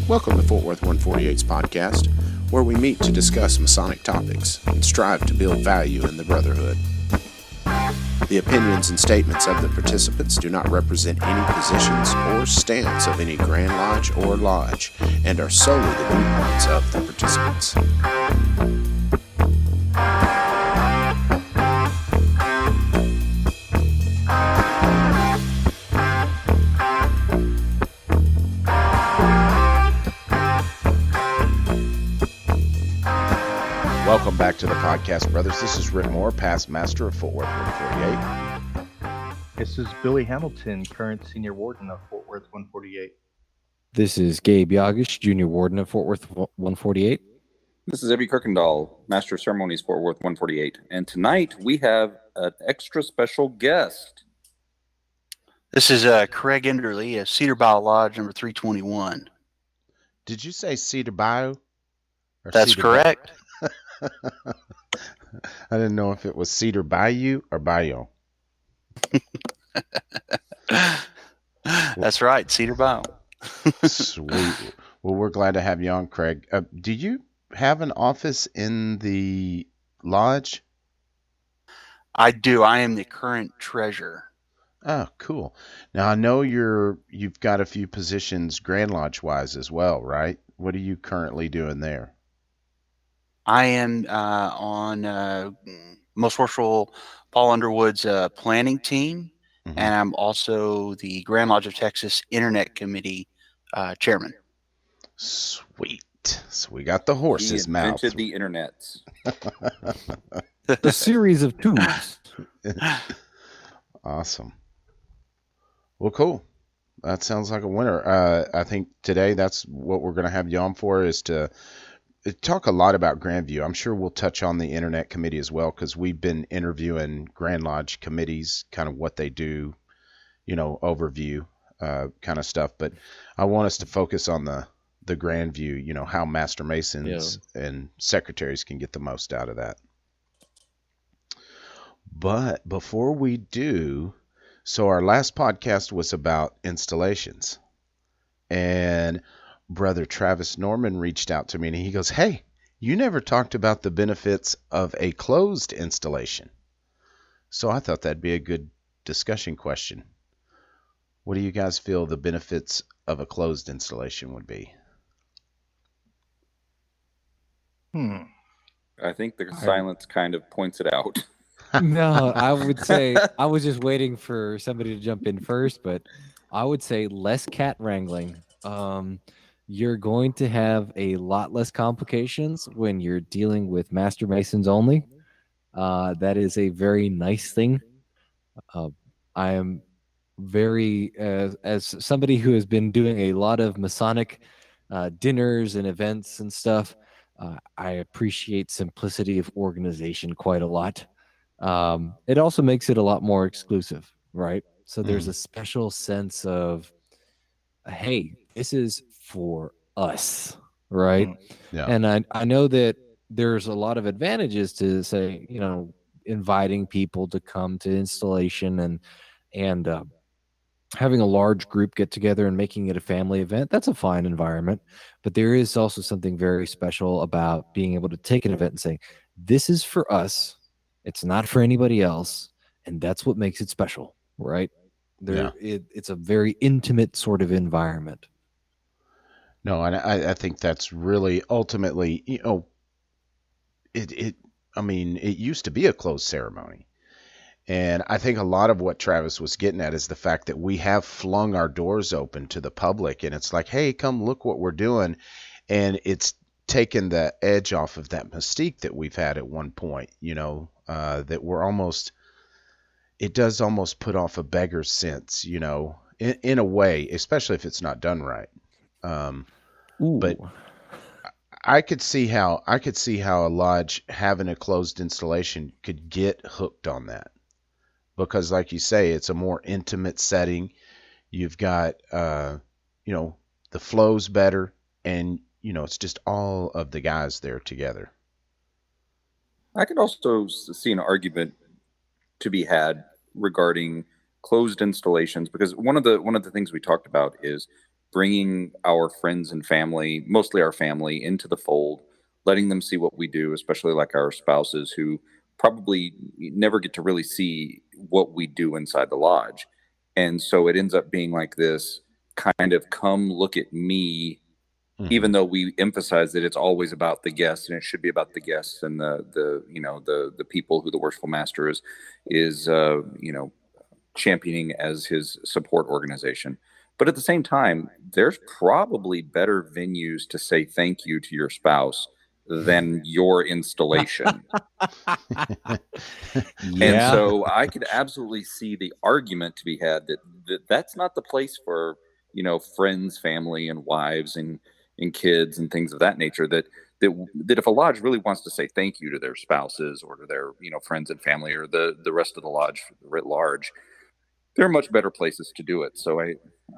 Welcome to Fort Worth 148's podcast, where we meet to discuss Masonic topics and strive to build value in the Brotherhood. The opinions and statements of the participants do not represent any positions or stance of any Grand Lodge or Lodge and are solely the viewpoints of the participants. Welcome back to the podcast, brothers. This is Rick Moore, past master of Fort Worth 148. This is Billy Hamilton, current senior warden of Fort Worth 148. This is Gabe Yagish, junior warden of Fort Worth 148. This is Evie Kirkendall, master of ceremonies, Fort Worth 148. And tonight we have an extra special guest. This is Craig Enderli, of Cedar Bow Lodge, number 321. Did you say Cedar Bayou? That's correct. I didn't know if it was Cedar Bayou or Bayou. That's right, Cedar Bow. Sweet. Well, we're glad to have you on, Craig. Do you have an office in the lodge? I do. I am the current treasurer. Oh, cool. Now, I know you've got a few positions Grand Lodge-wise as well, right? What are you currently doing there? I am on Most Worshipful Paul Underwood's planning team, and I'm also the Grand Lodge of Texas Internet Committee chairman. Sweet. So we got the horse's mouth. He invented the internets. The series of twos. Awesome. Well, cool. That sounds like a winner. I think today that's what we're going to have you on for, is to talk a lot about Grandview. I'm sure we'll touch on the Internet Committee as well, because we've been interviewing Grand Lodge committees, kind of what they do, overview kind of stuff. But I want us to focus on the Grandview, how Master Masons and secretaries can get the most out of that. But before we do, so our last podcast was about installations. And Brother Travis Norman reached out to me and he goes, "Hey, you never talked about the benefits of a closed installation." So I thought that'd be a good discussion question. What do you guys feel the benefits of a closed installation would be? I think the silence kind of points it out. No, I would say, I was just waiting for somebody to jump in first, but I would say less cat wrangling. You're going to have a lot less complications when you're dealing with Master Masons only. That is a very nice thing. I am very, as somebody who has been doing a lot of Masonic dinners and events and stuff, I appreciate simplicity of organization quite a lot. It also makes it a lot more exclusive, right? So there's a special sense of, hey, this is for us, right? Yeah. And I know that there's a lot of advantages to, say, inviting people to come to installation and having a large group get together and making it a family event. That's a fine environment. But there is also something very special about being able to take an event and say, this is for us. It's not for anybody else. And that's what makes it special, right? It's a very intimate sort of environment. No, and I think that's really ultimately, it used to be a closed ceremony. And I think a lot of what Travis was getting at is the fact that we have flung our doors open to the public, and it's like, hey, come look what we're doing. And it's taken the edge off of that mystique that we've had at one point, that we're almost, it does almost put off a beggar's sense, in a way, especially if it's not done right. But I could see how a lodge having a closed installation could get hooked on that, because like you say, it's a more intimate setting. You've got, the flow's better, and, it's just all of the guys there together. I could also see an argument to be had regarding closed installations, because one of the things we talked about is bringing our friends and family, mostly our family, into the fold, letting them see what we do, especially like our spouses who probably never get to really see what we do inside the lodge. And so it ends up being like this kind of come look at me, even though we emphasize that it's always about the guests and it should be about the guests and the people who the worshipful master is championing as his support organization. But at the same time, there's probably better venues to say thank you to your spouse than your installation. And Yeah. so I could absolutely see the argument to be had that's not the place for, friends, family, and wives and kids and things of that nature. That if a lodge really wants to say thank you to their spouses or to their, friends and family, or the rest of the lodge writ large, there are much better places to do it. So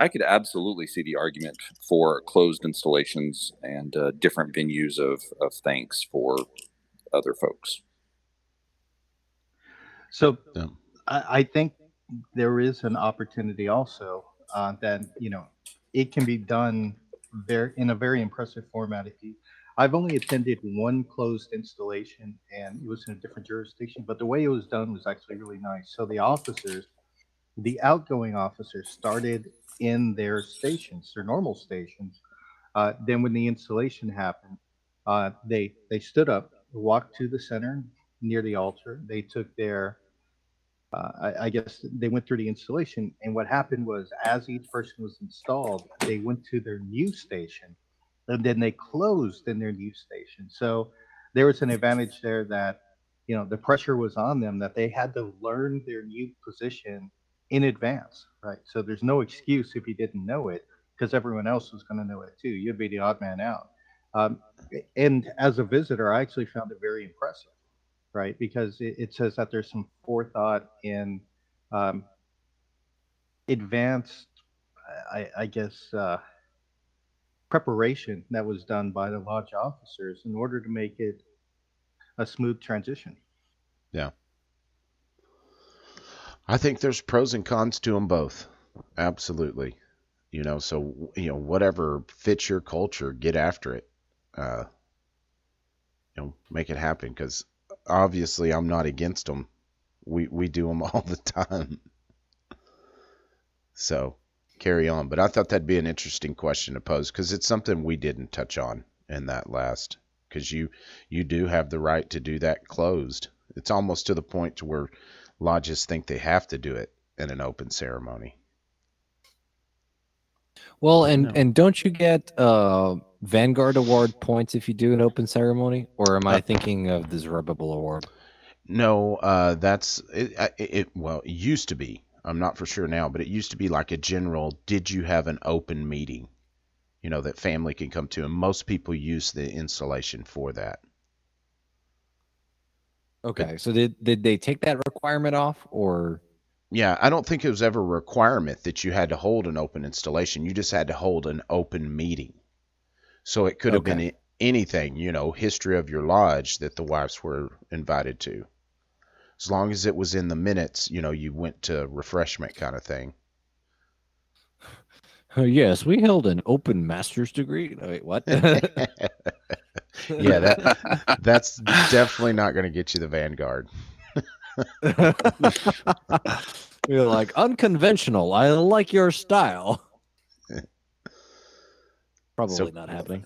I could absolutely see the argument for closed installations and different venues of thanks for other folks. So Yeah. I think there is an opportunity also that it can be done in a very impressive format. I've only attended one closed installation, and it was in a different jurisdiction, but the way it was done was actually really nice. So the outgoing officers started in their stations, their normal stations. Then when the installation happened, they stood up, walked to the center near the altar. They took their I guess they went through the installation, and what happened was, as each person was installed, they went to their new station, and then they closed in their new station. So there was an advantage there that the pressure was on them that they had to learn their new position in advance, right? So there's no excuse if you didn't know it, because everyone else was going to know it too. You'd be the odd man out. Um, and as a visitor, I actually found it very impressive, right? Because it says that there's some forethought in um, advanced, I guess, preparation that was done by the lodge officers in order to make it a smooth transition. Yeah. I think there's pros and cons to them both. Absolutely. So, whatever fits your culture, get after it. Uh, make it happen, because obviously I'm not against them. We do them all the time. So carry on. But I thought that'd be an interesting question to pose, because it's something we didn't touch on in that last. Because you do have the right to do that closed. It's almost to the point to where lodges think they have to do it in an open ceremony. Well, No. and don't you get Vanguard Award points if you do an open ceremony, or am I thinking of the Zerubbabel Award? No, that's it. Well, it used to be. I'm not for sure now, but it used to be like a general. Did you have an open meeting? That family can come to, and most people use the installation for that. Okay, so did they take that requirement off, or? Yeah, I don't think it was ever a requirement that you had to hold an open installation. You just had to hold an open meeting. So it could have been anything, history of your lodge that the wives were invited to. As long as it was in the minutes, you went to refreshment kind of thing. Yes, we held an open master's degree. Wait, what? Yeah, that's definitely not going to get you the Vanguard. You're like, unconventional. I like your style. Probably not happening.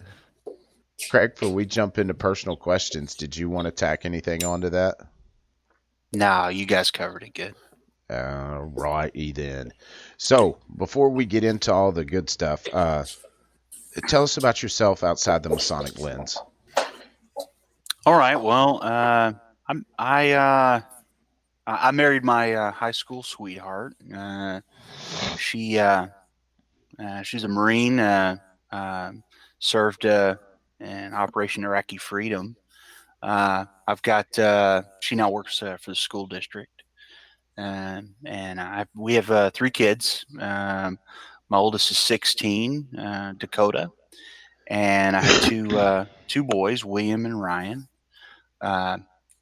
Craig, before we jump into personal questions, did you want to tack anything onto that? No, you guys covered it good. Righty then. So before we get into all the good stuff, tell us about yourself outside the Masonic lens. All right. Well, I married my high school sweetheart. She's a Marine. Served in Operation Iraqi Freedom. I've got. She now works for the school district. And we have 3 kids. My oldest is 16, Dakota, and I have two boys, William and Ryan.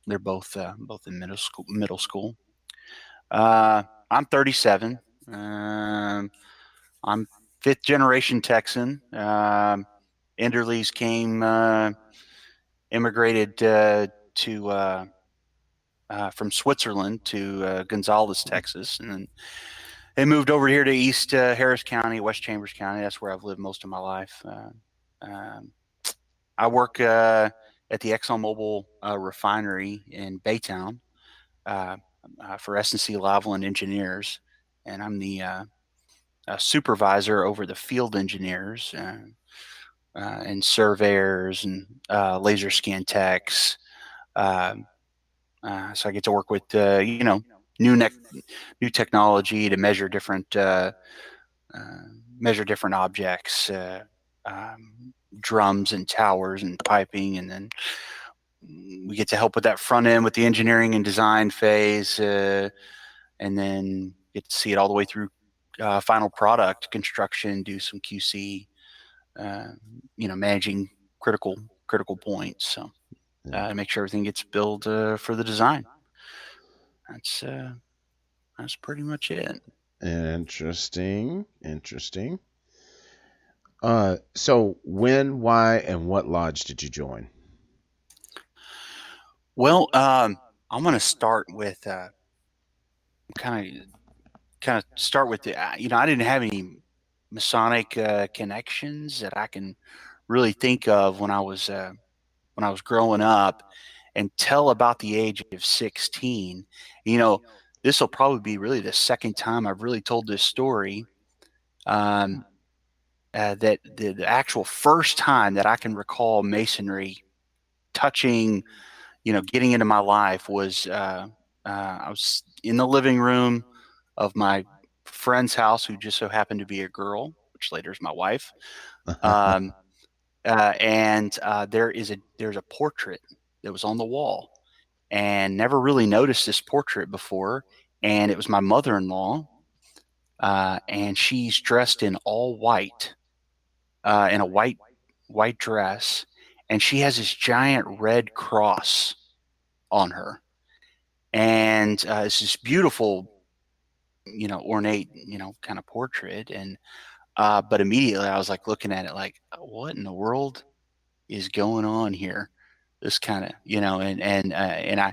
They're both in middle school. Middle school. I'm 37. I'm fifth generation Texan. Enderleys immigrated to from Switzerland to Gonzales, Texas, and then they moved over here to East Harris County, West Chambers County. That's where I've lived most of my life. Um, I work at the ExxonMobil refinery in Baytown uh, for S&C Lavalin Engineers, and I'm the supervisor over the field engineers and surveyors and laser scan techs. Uh, so I get to work with new new technology to measure different objects, drums and towers and piping, and then we get to help with that front end with the engineering and design phase, and then get to see it all the way through final product construction, do some QC, managing critical points. So to make sure everything gets billed for the design. That's pretty much it. Interesting. So when, why, and what lodge did you join? Well, I'm going to start with kind of start with the I didn't have any Masonic connections that I can really think of when I was growing up until about the age of 16. This will probably be really the second time I've really told this story. That the actual first time that I can recall Masonry touching, getting into my life was I was in the living room of my friend's house, who just so happened to be a girl, which later is my wife. And there's a portrait that was on the wall, and never really noticed this portrait before. And it was my mother-in-law, and she's dressed in all white, in a white dress, and she has this giant red cross on her, and it's this beautiful, ornate, kind of portrait. And but immediately I was like looking at it like, what in the world is going on here? This kind of, and I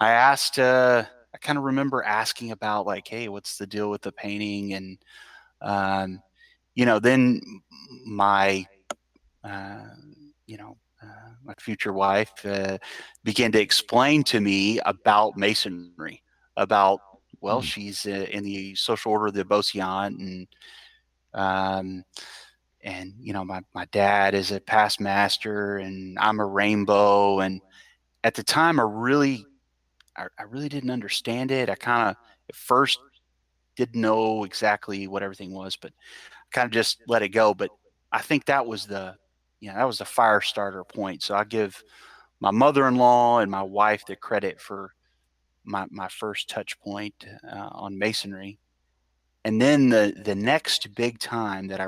asked, I kind of remember asking about like, hey, what's the deal with the painting? And then my uh, my future wife began to explain to me about Masonry, about, well, she's in the social order of the Beauseant, and my dad is a past master, and I'm a rainbow. And at the time, I really didn't understand it. I kind of at first didn't know exactly what everything was, but I kind of just let it go. But I think that was the fire starter point. So I give my mother-in-law and my wife the credit for my first touch point on Masonry. And then the next big time that I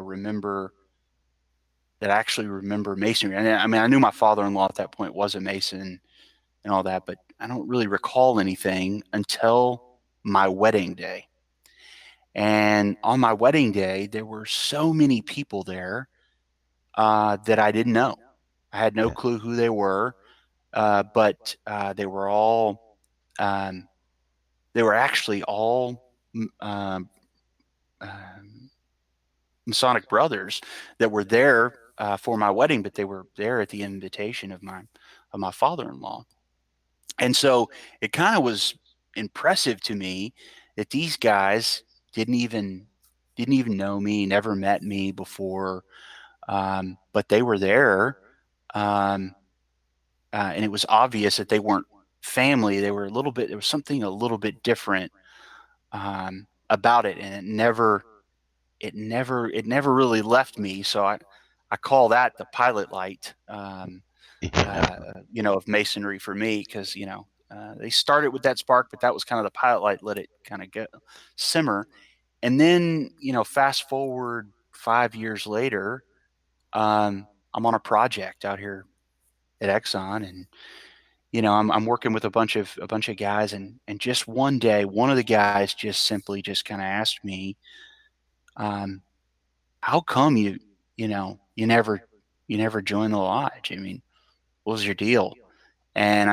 actually remember Masonry. And I mean, I knew my father-in-law at that point was a Mason and all that, but I don't really recall anything until my wedding day. And on my wedding day, there were so many people there that I didn't know. I had no clue who they were, but they were all, they were actually all Masonic brothers that were there for my wedding, but they were there at the invitation of my father-in-law. And so it kind of was impressive to me that these guys didn't even know me, never met me before, but they were there, and it was obvious that they weren't family. They were there was something a little bit different about it, and it never really left me. So I call that the pilot light, of Masonry for me, because they started with that spark, but that was kind of the pilot light, let it kind of go simmer. And then fast forward 5 years later, I'm on a project out here at Exxon, and I'm working with a bunch of guys, and just one day, one of the guys just simply just kind of asked me, how come you never joined the lodge? I mean, what was your deal? And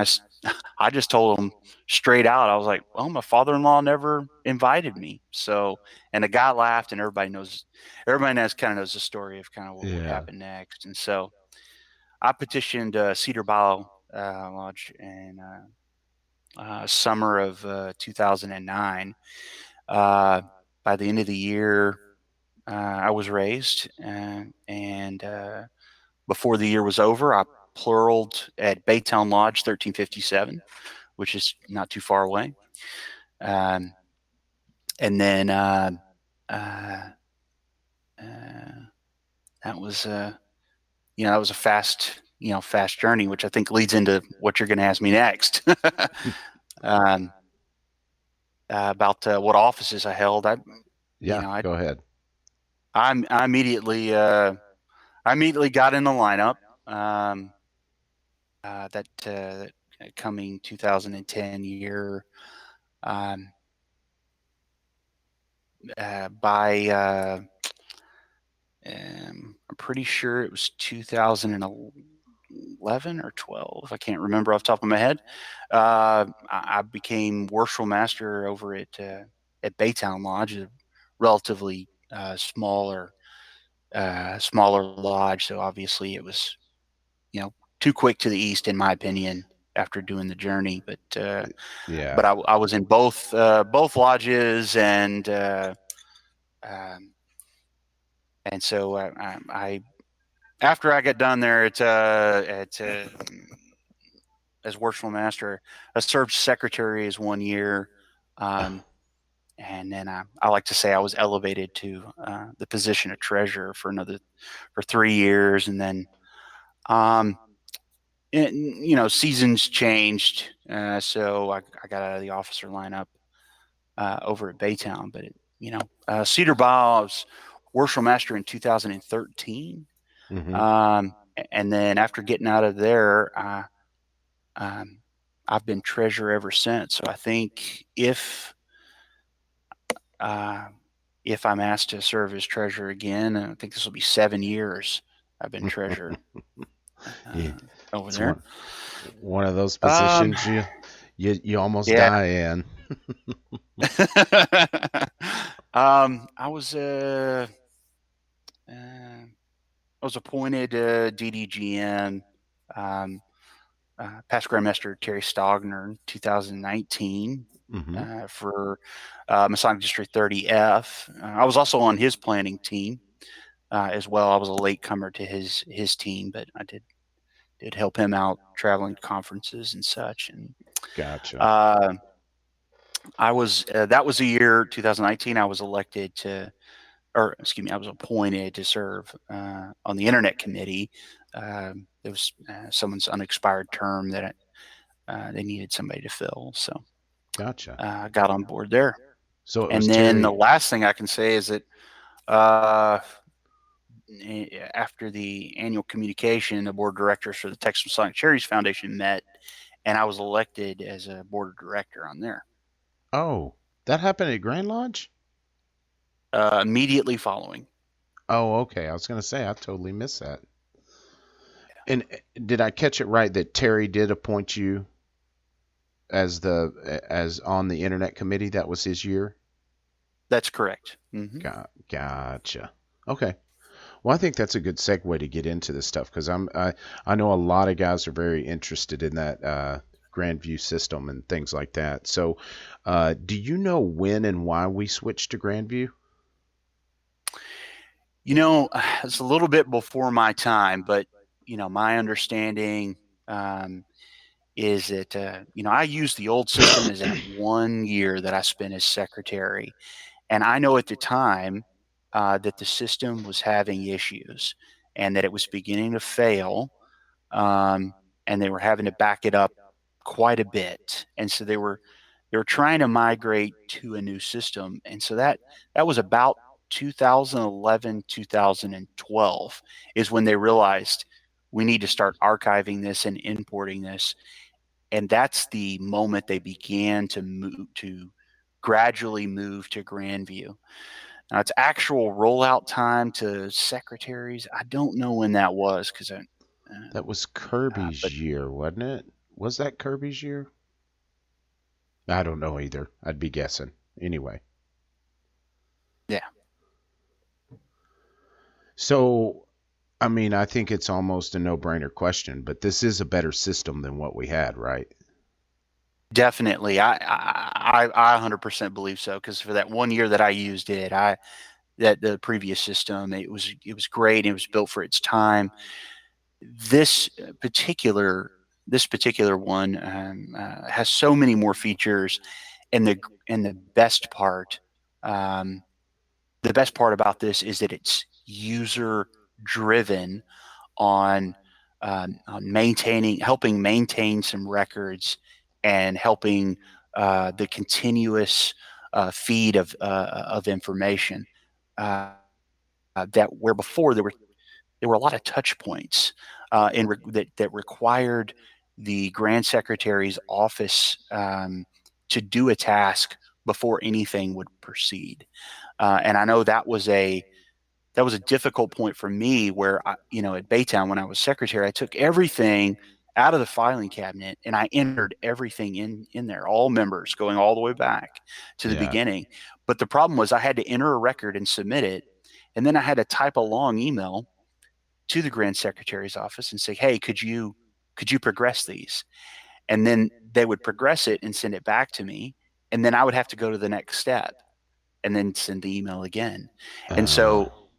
I just told him straight out. I was like, well, my father-in-law never invited me. So, and the guy laughed, and everybody knows kind of knows the story of kind of what would Yeah. happen next. And so I petitioned Cedar Bayou Lodge in summer of 2009. By the end of the year, I was raised, and before the year was over, I pluraled at Baytown Lodge 1357, which is not too far away. And then that was that was a fast journey, which I think leads into what you're going to ask me next. About what offices I held. Go ahead. I immediately got in the lineup. That coming 2010 year, by I'm pretty sure it was 2011 or 12. I can't remember off the top of my head. I became worshipful master over at Baytown Lodge, a relatively smaller lodge. So obviously it was too quick to the east, in my opinion, after doing the journey. But Yeah. but I was in both lodges, and so I after I got done there as worshipful master, I served secretary as 1 year, and then I like to say I was elevated to the position of treasurer for 3 years, and then seasons changed, so I got out of the officer lineup over at Baytown. But Cedar Bayou, I was worshipful master in 2013. Mm-hmm. And then after getting out of there, I've been treasurer ever since. So I think if I'm asked to serve as treasurer again, I think this will be 7 years I've been treasurer over there. One of those positions you almost die in. I was appointed DDGM, past Grandmaster Terry Stogner in 2019 for Masonic District 30F. I was also on his planning team as well. I was a latecomer to his team, but I did help him out traveling to conferences and such. And gotcha. I was that was the year 2019. I was elected to, or excuse me, I was appointed to serve on the Internet Committee. There was someone's unexpired term that they needed somebody to fill, so gotcha. I got on board there. So and then the last thing I can say is that after the annual communication, the board of directors for the Texas Masonic Charities Foundation met, and I was elected as a board director on there. Oh, that happened at Grand Lodge? Immediately following. Oh, okay. I was going to say, I totally missed that. Yeah. And did I catch it right that Terry did appoint you as on the Internet Committee? That was his year? That's correct. Mm-hmm. Gotcha. Okay. Well, I think that's a good segue to get into this stuff, because I know a lot of guys are very interested in that Grandview system and things like that. So do you know when and why we switched to Grandview? It's a little bit before my time, but my understanding is that I used the old system as that 1 year that I spent as secretary, and I know at the time that the system was having issues and that it was beginning to fail, and they were having to back it up quite a bit, and so they were trying to migrate to a new system, and so that was about 2011, 2012 is when they realized we need to start archiving this and importing this. And that's the moment they began to gradually move to Grandview. Now, its actual rollout time to secretaries, I don't know when that was, because That was Kirby's but year, wasn't it? Was that Kirby's year? I don't know either. I'd be guessing. Anyway. yeah, So, I mean, I think it's almost a no-brainer question, but this is a better system than what we had, right? definitely. I 100% believe so, because for that 1 year that I used it, that the previous system, it was great. It was built for its time. This particular one has so many more features, and the best part, um, about this is that it's user driven on helping maintain some records, and helping the continuous feed of information. That where before there were a lot of touch points that required the Grand Secretary's office to do a task before anything would proceed. And I know that was a difficult point for me, where at Baytown, when I was secretary, I took everything out of the filing cabinet and I entered everything in there, all members, going all the way back to the Yeah. beginning. But the problem was, I had to enter a record and submit it, and then I had to type a long email to the Grand Secretary's office and say, "Hey, could you progress these?" And then they would progress it and send it back to me, and then I would have to go to the next step and then send the email again. And Uh, so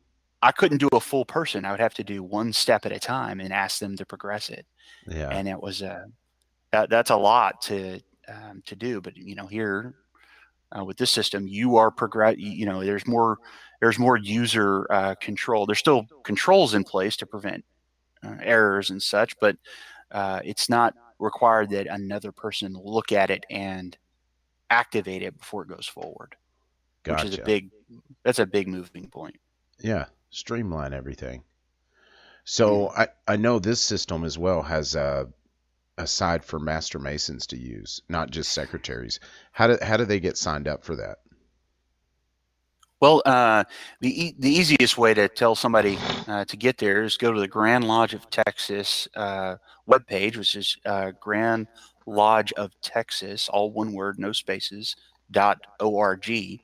I couldn't do a full person. I would have to do one step at a time and ask them to progress it. yeah. And it was that's a lot to do. But here with this system, you are progress. There's more user control. There's still controls in place to prevent errors and such, but it's not required that another person look at it and activate it before it goes forward, which is Gotcha. that's a big moving point. Yeah. Streamline everything. Mm. So I know this system as well has a side for master masons to use, not just secretaries. How do they get signed up for that? Well, the easiest way to tell somebody to get there is go to the Grand Lodge of Texas webpage, which is Grand Lodge of Texas, all one word, no spaces, .org.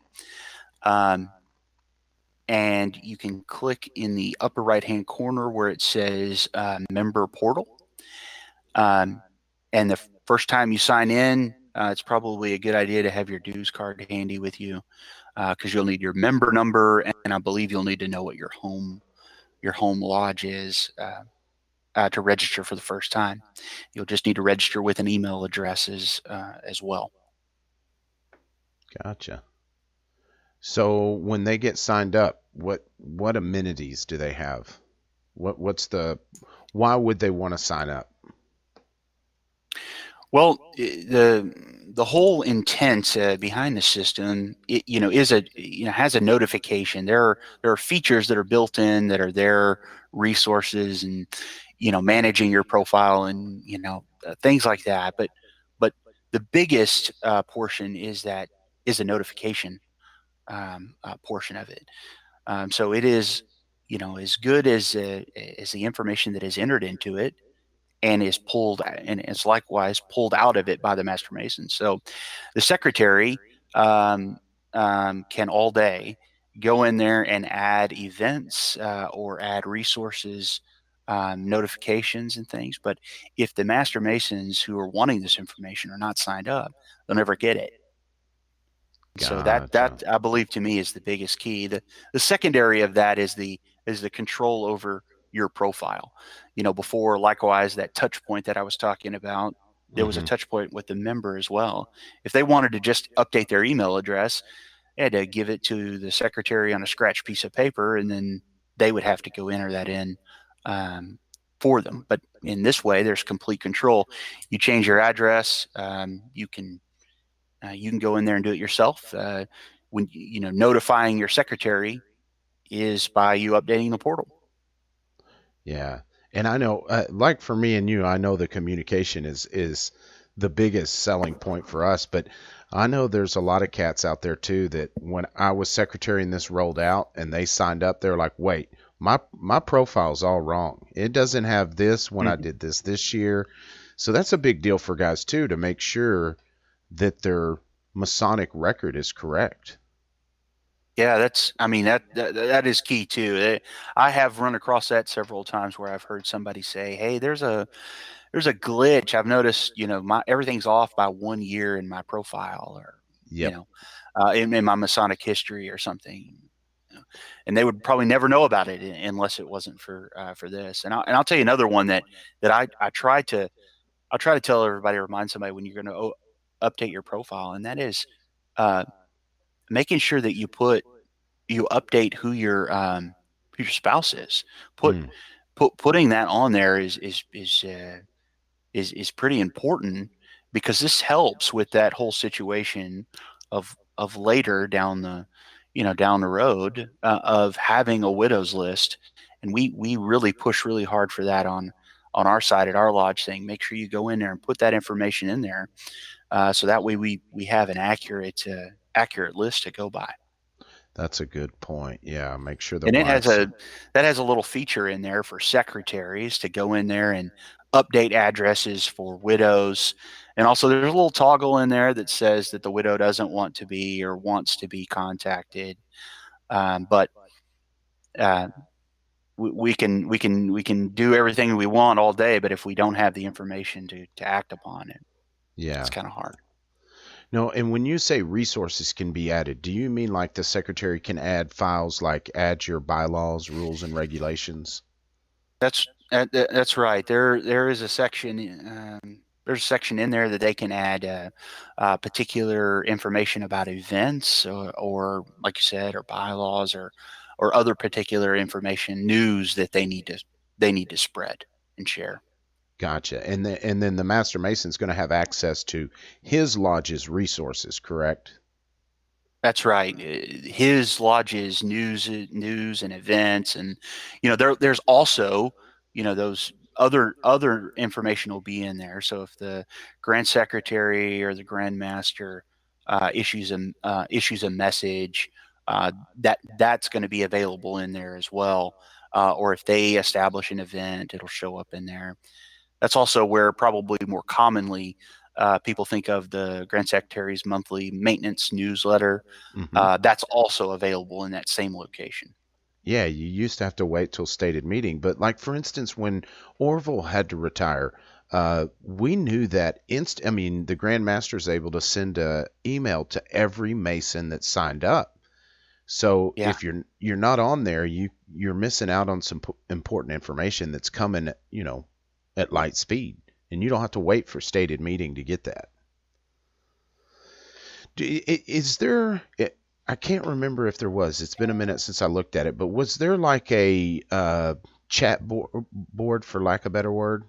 And you can click in the upper right-hand corner where it says Member Portal. And the first time you sign in, it's probably a good idea to have your dues card handy with you, because you'll need your member number, and I believe you'll need to know what your home lodge is to register for the first time. You'll just need to register with an email address as well. Gotcha. So when they get signed up, what amenities do they have? Why would they want to sign up? Well, the whole intent behind the system, has a notification. There are features that are built in that are their resources, and managing your profile, and things like that. But the biggest portion is a notification portion of it. So it is as good as the information that is entered into it, and is pulled, and it's likewise pulled out of it by the master mason. So the secretary can all day go in there and add events or add resources, notifications and things. But if the master masons who are wanting this information are not signed up, they'll never get it. So Gotcha. I believe, to me, is the biggest key. The secondary of that is the control over your profile. Before, likewise, that touch point that I was talking about, there was a Hmm. touch point with the member as well. If they wanted to just update their email address, they had to give it to the secretary on a scratch piece of paper, and then they would have to go enter that in for them. But in this way, there's complete control. You change your address, you can go in there and do it yourself. When notifying your secretary is by you updating the portal. Yeah. And I know, like for me and you, I know the communication is the biggest selling point for us. But I know there's a lot of cats out there too that when I was secretary and this rolled out and they signed up, they're like, wait, my profile's all wrong. It doesn't have this when I did this year. So that's a big deal for guys too, to make sure that their Masonic record is correct. Yeah, that is key too. I have run across that several times where I've heard somebody say, "Hey, there's a glitch. I've noticed, my everything's off by 1 year in my profile, or Yep. in my Masonic history or something." And they would probably never know about it unless it wasn't for this. And I'll tell you another one that I try to tell everybody, remind somebody when you're going to update your profile, and that is uh, making sure that you update who your spouse is. Mm. Putting that on there is pretty important, because this helps with that whole situation of later down the down the road, of having a widows list. And we really push really hard for that on our side at our lodge, saying make sure you go in there and put that information in there, so that way we have an accurate list to go by. That's a good point. Yeah, make sure the And wives. that has a little feature in there for secretaries to go in there and update addresses for widows. And also there's a little toggle in there that says that the widow doesn't want to be, or wants to be contacted. But uh, we can do everything we want all day, but if we don't have the information to act upon it, Yeah. it's kind of hard. No, and when you say resources can be added, do you mean like the secretary can add files, like add your bylaws, rules, and regulations? That's right. There is a section. There's a section in there that they can add particular information about events, or like you said, or bylaws, or other particular information, news that they need to spread and share. Gotcha. And then the master mason's going to have access to his lodge's resources, correct? That's right. His lodge's news and events, and there's also those other information will be in there. So if the grand secretary or the grand master issues a message, that's going to be available in there as well. Or if they establish an event, it'll show up in there. That's also where probably more commonly people think of the Grand Secretary's monthly maintenance newsletter. Mm-hmm. That's also available in that same location. Yeah, you used to have to wait till stated meeting, but like for instance, when Orville had to retire, we knew that I mean, the Grand Master's able to send a email to every Mason that signed up. So Yeah. if you're not on there, you're missing out on some important information that's coming, at light speed, and you don't have to wait for stated meeting to get that. Is there? I can't remember if there was. It's been a minute since I looked at it, but was there like a chat board, for lack of a better word?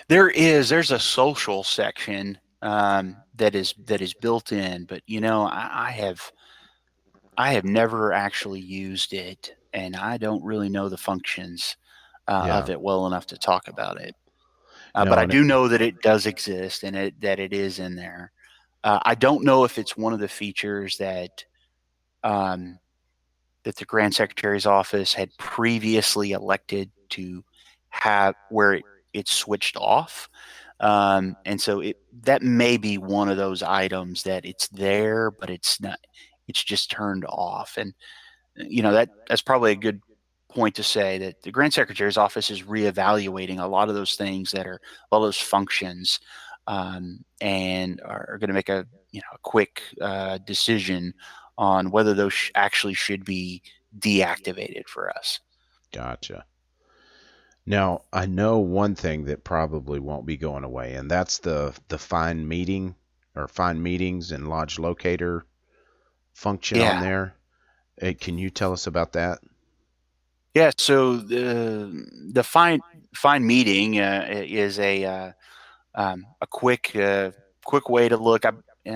There's a social section that is built in, but I have never actually used it, and I don't really know the functions Yeah. of it well enough to talk about it. No, But I and do know that it does exist, and that it is in there. I don't know if it's one of the features um, that the Grand Secretary's office had previously elected to have, where it's switched off. And so that may be one of those items that it's there, but it's not. It's just turned off, and that's probably a good point to say that the Grand Secretary's office is reevaluating a lot of those things, that are all those functions, and are going to make a quick decision on whether those actually should be deactivated for us. gotcha. Now, I know one thing that probably won't be going away, and that's the find meeting or find meetings and lodge locator function on Yeah. there. Can you tell us about that? Yeah, so the fine meeting is a quick way to look. I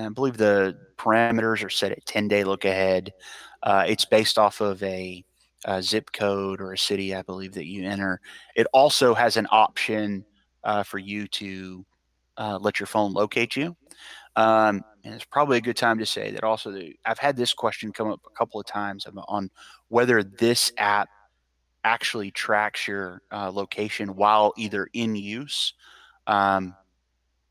believe the parameters are set at 10-day look ahead. It's based off of a zip code or a city, I believe, that you enter. It also has an option for you to let your phone locate you. And it's probably a good time to say that also I've had this question come up a couple of times on whether this app actually tracks your location while either in use um,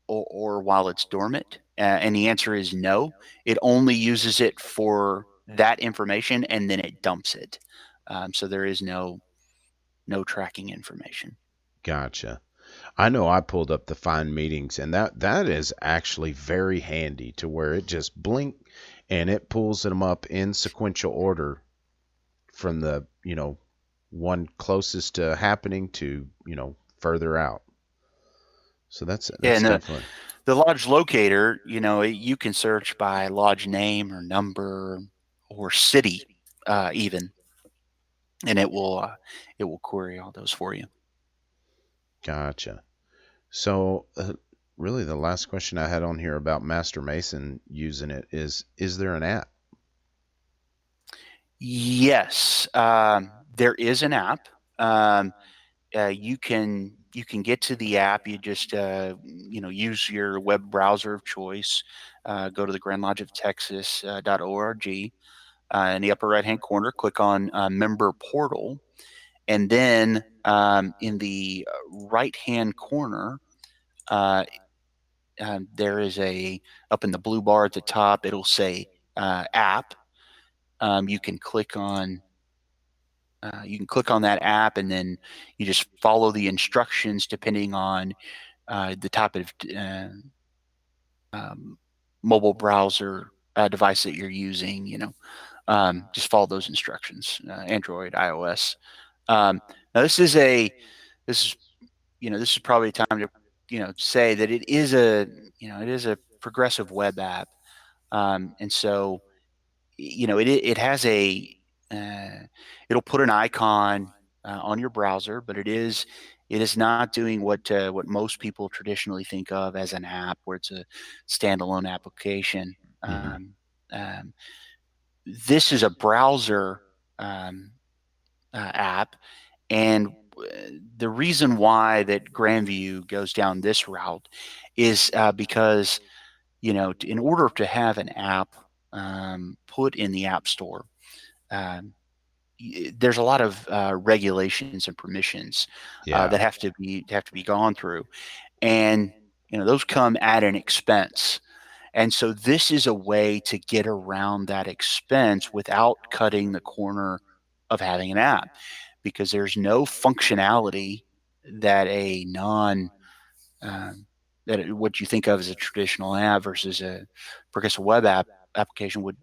or while it's dormant. And the answer is no. It only uses it for that information and then it dumps it. So there is no tracking information. Gotcha. I know I pulled up the find meetings, and that is actually very handy to where it just blink and it pulls them up in sequential order from the, one closest to happening to, further out. So that's Yeah, and definitely. the lodge locator, you can search by lodge name or number or city, even, and it will query all those for you. Gotcha. So, really, the last question I had on here about Master Mason using it is there an app? Yes, there is an app. You can get to the app. You just use your web browser of choice. Go to the Grand Lodge of Texas.org. In the upper right hand corner, click on Member Portal, and then in the right hand corner, there is up in the blue bar at the top. It'll say App. You can click on that app, and then you just follow the instructions depending on the type of mobile browser device that you're using. Just follow those instructions. Android, iOS. Now this is probably a time to say that it is a progressive web app, and so it has it'll put an icon on your browser, but it is not doing what most people traditionally think of as an app, where it's a standalone application. Um, this is a browser app, and the reason why that Grandview goes down this route is because in order to have an app put in the App Store, um, there's a lot of regulations and permissions Yeah. that have to be gone through, and those come at an expense. And so this is a way to get around that expense without cutting the corner of having an app, because there's no functionality that a non what you think of as a traditional app versus a progressive web application would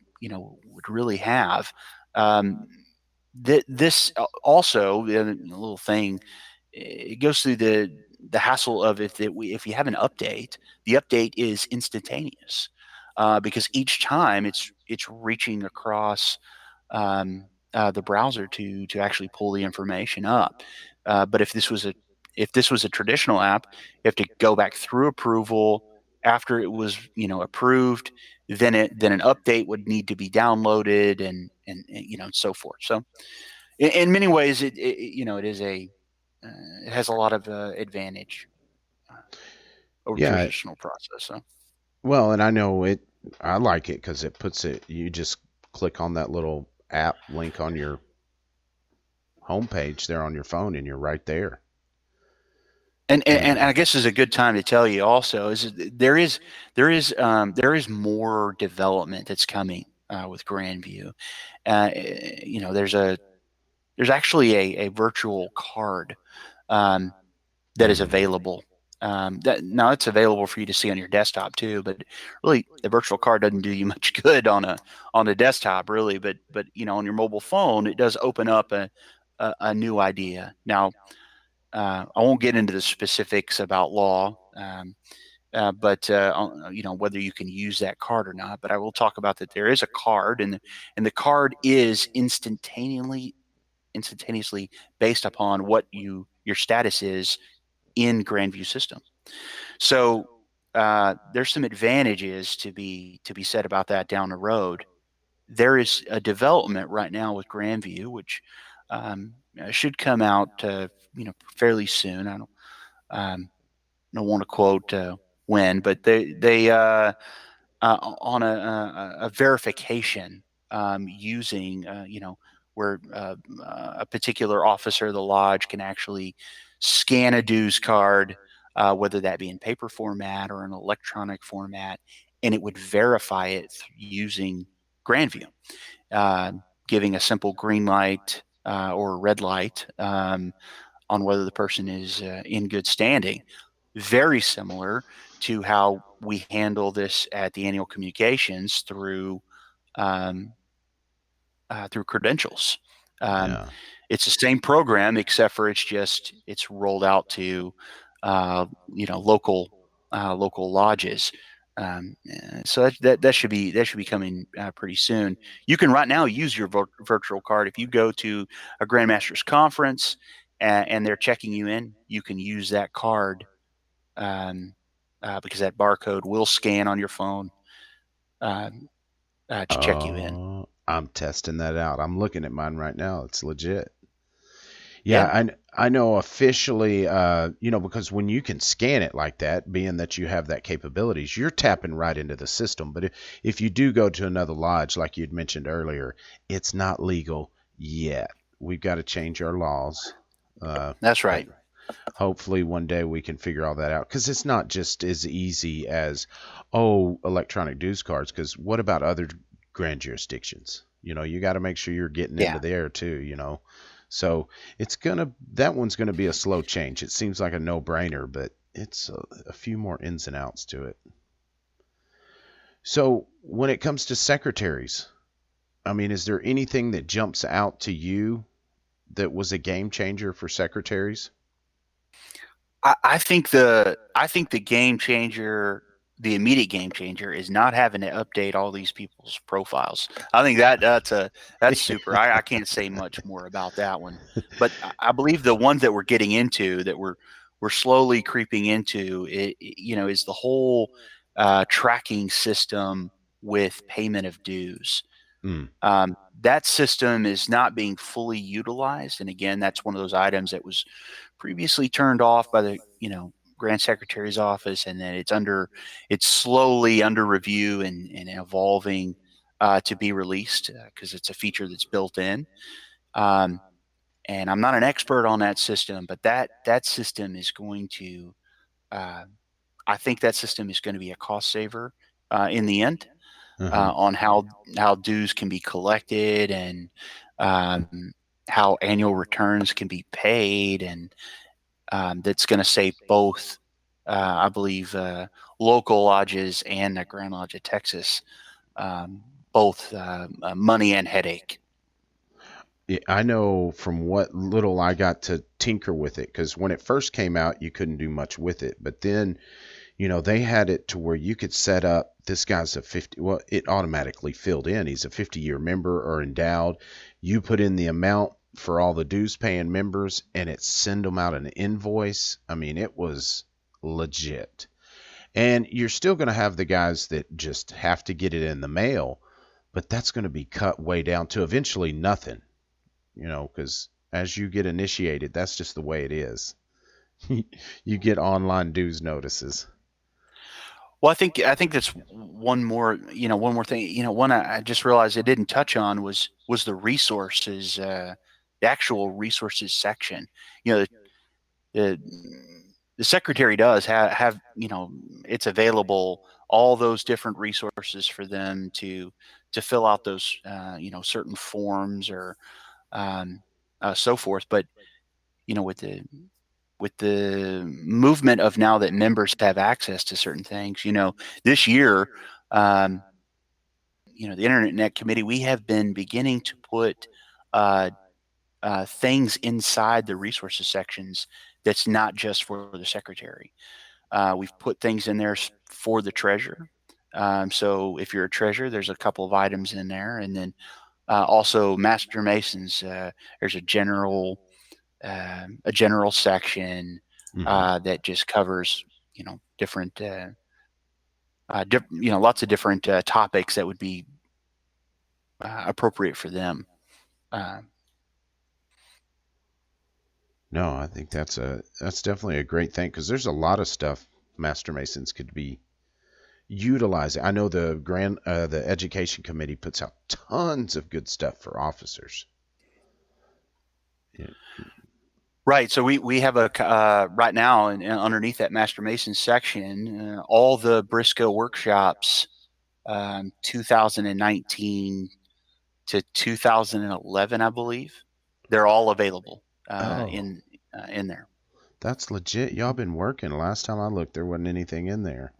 really have. Um, this also, the other little thing, it goes through the hassle of if you have an update, the update is instantaneous, because each time it's reaching across the browser to actually pull the information up. But if this was a traditional app, you have to go back through approval. After it was approved, then an update would need to be downloaded, and so forth. So in many ways, it has a lot of advantage over Yeah. traditional process. So Well, and I know it. I like it because it puts it. You just click on that little app link on your homepage there on your phone, and you're right there. and I guess is a good time to tell you also is there is more development that's coming with Grandview. There's actually a virtual card that is available. Now it's available for you to see on your desktop too, but really the virtual card doesn't do you much good on a desktop really. But on your mobile phone, it does open up a new idea. Now I won't get into the specifics about law, but whether you can use that card or not. But I will talk about that there is a card, and the card is instantaneously based upon what your status is in Grandview system. So there's some advantages to be said about that down the road. There is a development right now with Grandview, which should come out fairly soon. I don't want to quote when, but they on a verification using where a particular officer of the lodge can actually scan a dues card, whether that be in paper format or an electronic format, and it would verify it using Grandview, giving a simple green light or a red light on whether the person is in good standing. Very similar to how we handle this at the annual communications through credentials. Yeah. It's the same program, except for it's rolled out to local lodges. So that should be coming pretty soon. You can right now use your virtual card if you go to a Grandmasters conference and they're checking you in. You can use that card because that barcode will scan on your phone to check you in. I'm testing that out. I'm looking at mine right now. It's legit. Yeah. Yeah, I know officially, because when you can scan it like that, being that you have that capabilities, you're tapping right into the system. But if you do go to another lodge, like you'd mentioned earlier, it's not legal yet. We've got to change our laws. That's right. Hopefully one day we can figure all that out, because it's not just as easy as, electronic dues cards, because what about other grand jurisdictions? You got to make sure you're getting into there too. So that one's gonna be a slow change. It seems like a no-brainer, but it's a few more ins and outs to it. So when it comes to secretaries, I mean, is there anything that jumps out to you that was a game changer for secretaries? I think the game changer, the immediate game changer, is not having to update all these people's profiles. I think that's super. I can't say much more about that one, but I believe the ones that we're getting into, that we're slowly creeping into, is the whole tracking system with payment of dues. That system is not being fully utilized, and again, that's one of those items that was previously turned off by the Grand Secretary's office, and then it's slowly under review and evolving to be released because it's a feature that's built in. And I'm not an expert on that system, but that system is going to, I think that system is going to be a cost saver in the end. On how dues can be collected and how annual returns can be paid, and that's going to save both, I believe, local lodges and the Grand Lodge of Texas both money and headache. Yeah, I know from what little I got to tinker with it, because when it first came out, you couldn't do much with it. But then, they had it to where you could set up, this guy's a 50, well, it automatically filled in. He's a 50-year member or endowed. You put in the amount for all the dues paying members, and it send them out an invoice. I mean, it was legit. And you're still going to have the guys that just have to get it in the mail, but that's going to be cut way down to eventually nothing, because as you get initiated, that's just the way it is. You get online dues notices. Well, I think that's one more thing. One I just realized I didn't touch on was the resources, the actual resources section. The secretary does have it's available, all those different resources for them to fill out those certain forms or so forth. But with the movement of now that members have access to certain things, this year, the Internet Committee, we have been beginning to put things inside the resources sections that's not just for the secretary. We've put things in there for the treasurer. So if you're a treasurer, there's a couple of items in there, and then also master masons. There's a general section that just covers different lots of different topics that would be appropriate for them. No, I think that's definitely a great thing, because there's a lot of stuff. Master Masons could be utilizing. I know the education committee puts out tons of good stuff for officers. Yeah. Right. So we have a right now, and underneath that Master Mason section, all the Briscoe workshops, 2019 to 2011, I believe, they're all available in there. That's legit. Y'all been working. Last time I looked, there wasn't anything in there.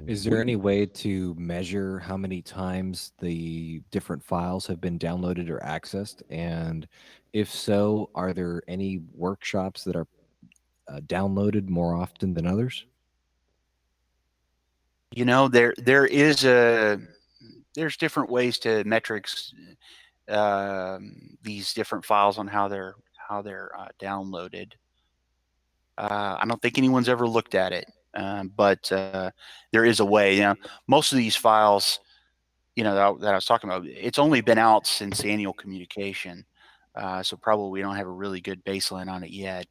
Is there any way to measure how many times the different files have been downloaded or accessed? And if so, are there any workshops that are downloaded more often than others? You know, there's different ways to metrics these different files on how they're downloaded. I don't think anyone's ever looked at it, but there is a way. You know, most of these files, you know, that I was talking about, it's only been out since the annual communication, so probably we don't have a really good baseline on it yet.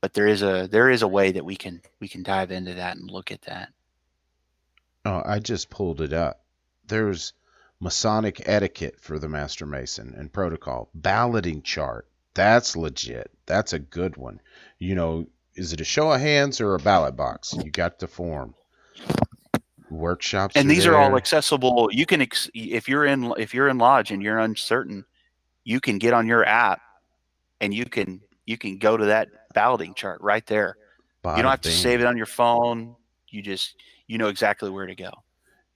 But there is a way that we can dive into that and look at that. Oh, I just pulled it up. There's Masonic etiquette for the Master Mason and protocol. Balloting chart. That's legit. That's a good one. You know, is it a show of hands or a ballot box? You got the form. Workshops. And these there. are all accessible. You can, if you're in lodge and you're uncertain, you can get on your app and you can go to that balloting chart right there. You don't have to save it on your phone. You know exactly where to go.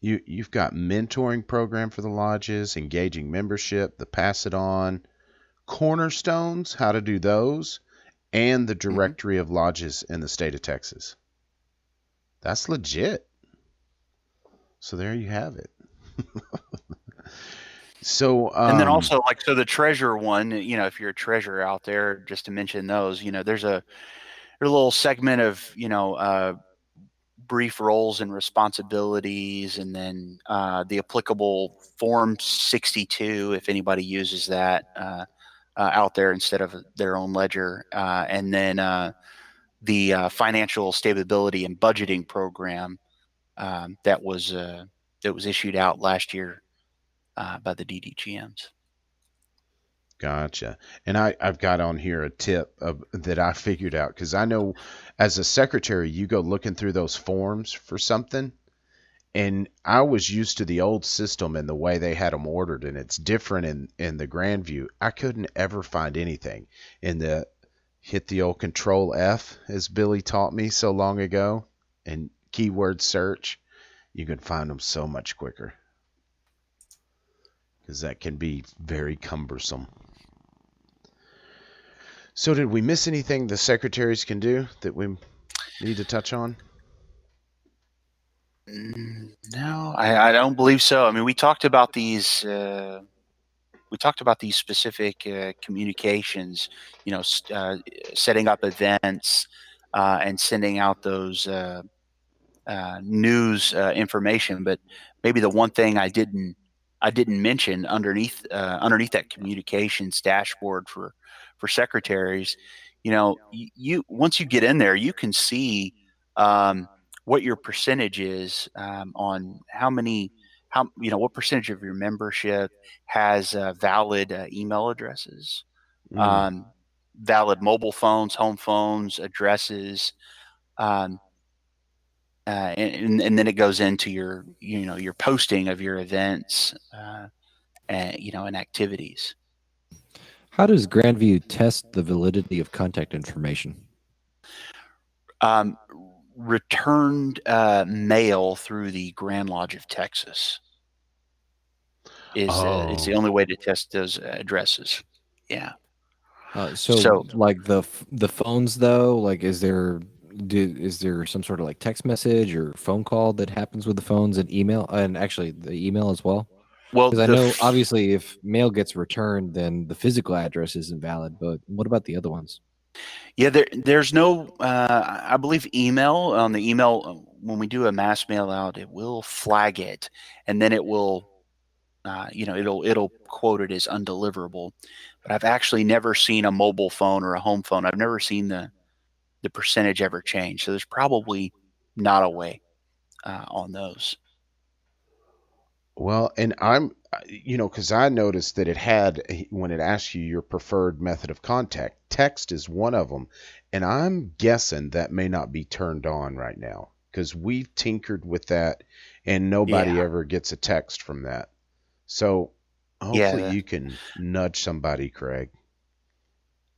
You've got mentoring program for the lodges, engaging membership, the pass it on, cornerstones, how to do those, and the directory of lodges in the state of Texas. That's legit. So there you have it. So and then also, like, so the treasurer one, you know, if you're a treasurer out there, just to mention those, you know, there's a little segment of, you know, brief roles and responsibilities, and then the applicable Form 62, if anybody uses that out there instead of their own ledger, and then the financial stability and budgeting program that was issued out last year by the DDGMs. Gotcha. And I've got on here a tip that I figured out, because I know as a secretary, you go looking through those forms for something. And I was used to the old system and the way they had them ordered, and it's different in the Grandview. I couldn't ever find anything hit the old Control F, as Billy taught me so long ago, and keyword search. You can find them so much quicker, because that can be very cumbersome. So did we miss anything the secretaries can do that we need to touch on? No, I don't believe so. I mean, we talked about these specific communications, you know, setting up events and sending out those news information. But maybe the one thing I didn't mention underneath that communications dashboard for secretaries, you know, you once you get in there, you can see what your percentage is on what percentage of your membership has valid email addresses, valid mobile phones, home phones, addresses, and then it goes into your posting of your events, and activities. How does Grandview test the validity of contact information? Returned mail through the Grand Lodge of Texas is the only way to test those addresses. Yeah. So like the phones though, like is there some sort of like text message or phone call that happens with the phones, and email, and actually the email as well? Well, because I know obviously if mail gets returned, then the physical address isn't valid. But what about the other ones? Yeah, there's no. I believe email on the email when we do a mass mail out, it will flag it, and then it will it'll quote it as undeliverable. But I've actually never seen a mobile phone or a home phone. I've never seen the percentage ever change. So there's probably not a way on those. Well, and I'm, because I noticed that it had, when it asks you your preferred method of contact, text is one of them. And I'm guessing that may not be turned on right now because we've tinkered with that and nobody Yeah. ever gets a text from that. So hopefully Yeah. you can nudge somebody, Craig.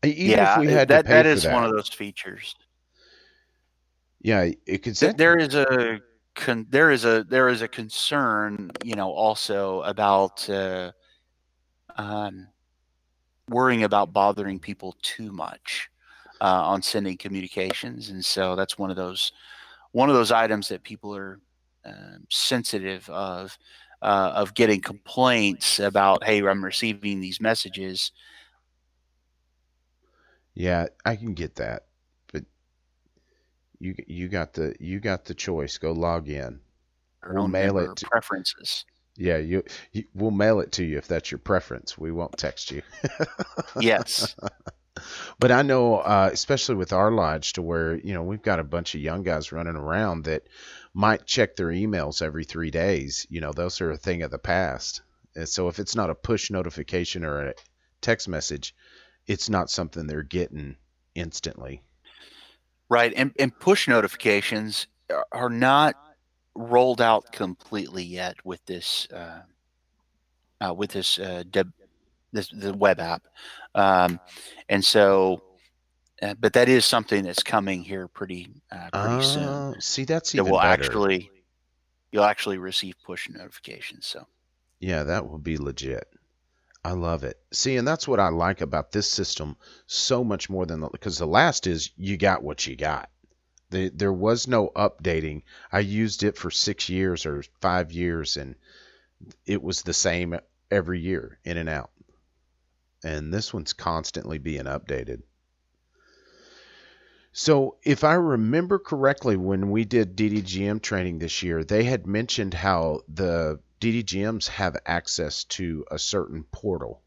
Even if Yeah. we had to That pay that for is one that. of those features. Yeah, because that, There is a there is a concern, also about um, worrying about bothering people too much on sending communications, and so that's one of those items that people are sensitive of getting complaints about. Hey, I'm receiving these messages. yeah, I can get that. But you got the choice. Go log in. Their We'll own mail member it. preferences. Yeah, we'll mail it to you if that's your preference. We won't text you. Yes. But I know, especially with our lodge, to where we've got a bunch of young guys running around that might check their emails every 3 days. Those are a thing of the past. And so if it's not a push notification or a text message, it's not something they're getting instantly. Right. And push notifications are not rolled out completely yet with this the web app, um, and so but that is something that's coming here pretty soon. See, that's That even will better. you'll actually receive push notifications. So Yeah, that will be legit. I love it. See, and that's what I like about this system so much more than because the last is you got what you got. There was no updating. I used it for 6 years or 5 years, and it was the same every year, in and out. And this one's constantly being updated. So, if I remember correctly, when we did DDGM training this year, they had mentioned how the DDGMs have access to a certain portal.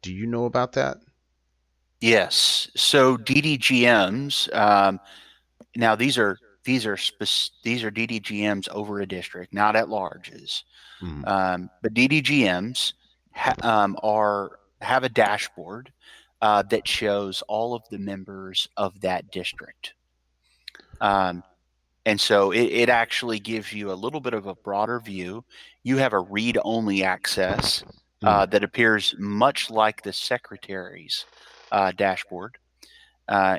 Do you know about that? yes, so DDGMs. Now these are DDGMs over a district, not at larges. Mm. But DDGMs have a dashboard that shows all of the members of that district. Um, and so it actually gives you a little bit of a broader view. You have a read-only access Mm. that appears much like the secretary's dashboard,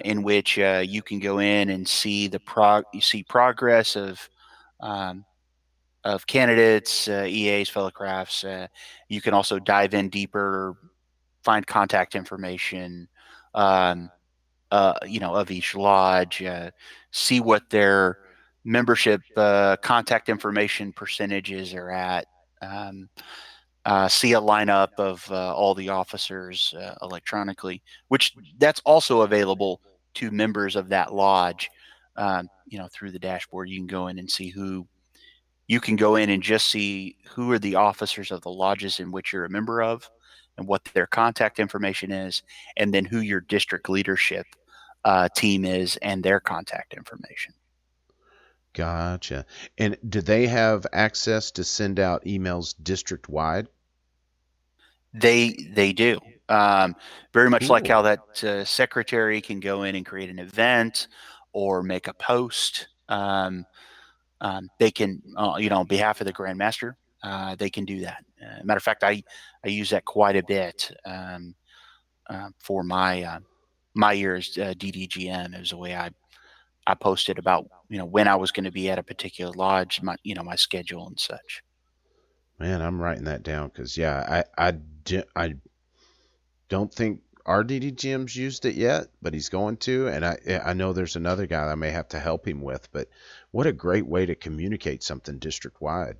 in which you can go in and see you see progress um, of candidates, EAs, fellow crafts. You can also dive in deeper, find contact information, um, of each lodge, see what their membership contact information percentages are at. Um, See a lineup of all the officers electronically, which that's also available to members of that lodge. Through the dashboard, you can go in and see who you can go in and just see who are the officers of the lodges in which you're a member of and what their contact information is, and then who your district leadership team is and their contact information. Gotcha. And do they have access to send out emails district wide? They do. Very much like how Cool. that secretary can go in and create an event or make a post. They can, on behalf of the Grandmaster, they can do that. Matter of fact, I use that quite a bit for my year's DDGM. It was the way I posted about when I was going to be at a particular lodge, my schedule and such. Man, I'm writing that down because yeah, I don't think our DDGM's used it yet, but he's going to, and I know there's another guy that I may have to help him with. But what a great way to communicate something district wide.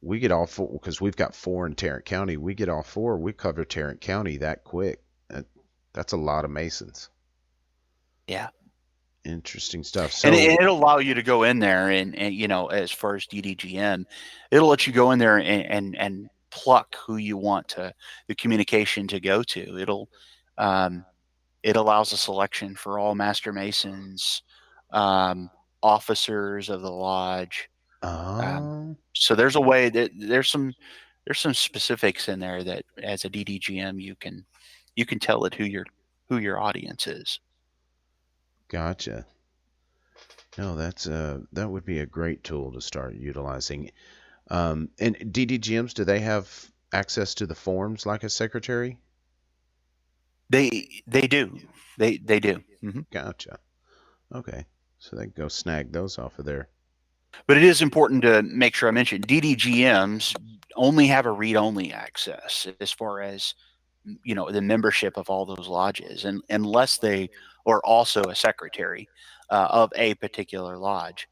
We get all four because we've got four in Tarrant County. We get all four. We cover Tarrant County that quick. That's a lot of Masons. Yeah. Interesting stuff. And So, it'll allow you to go in there and you know, as far as DDGM, it'll let you go in there and pluck who you want to the communication to go to. Um, it allows a selection for all master masons, um, officers of the lodge. um, So there's a way that there's some specifics in there that as a DDGM you can tell it who your audience is. gotcha. No, that would be a great tool to start utilizing. And DDGMs, do they have access to the forms like a secretary? They do. They do. Gotcha. Okay. So they can go snag those off of there. But it is important to make sure I mention DDGMs only have a read-only access as far as you know the membership of all those lodges, and unless they are also a secretary of a particular lodge.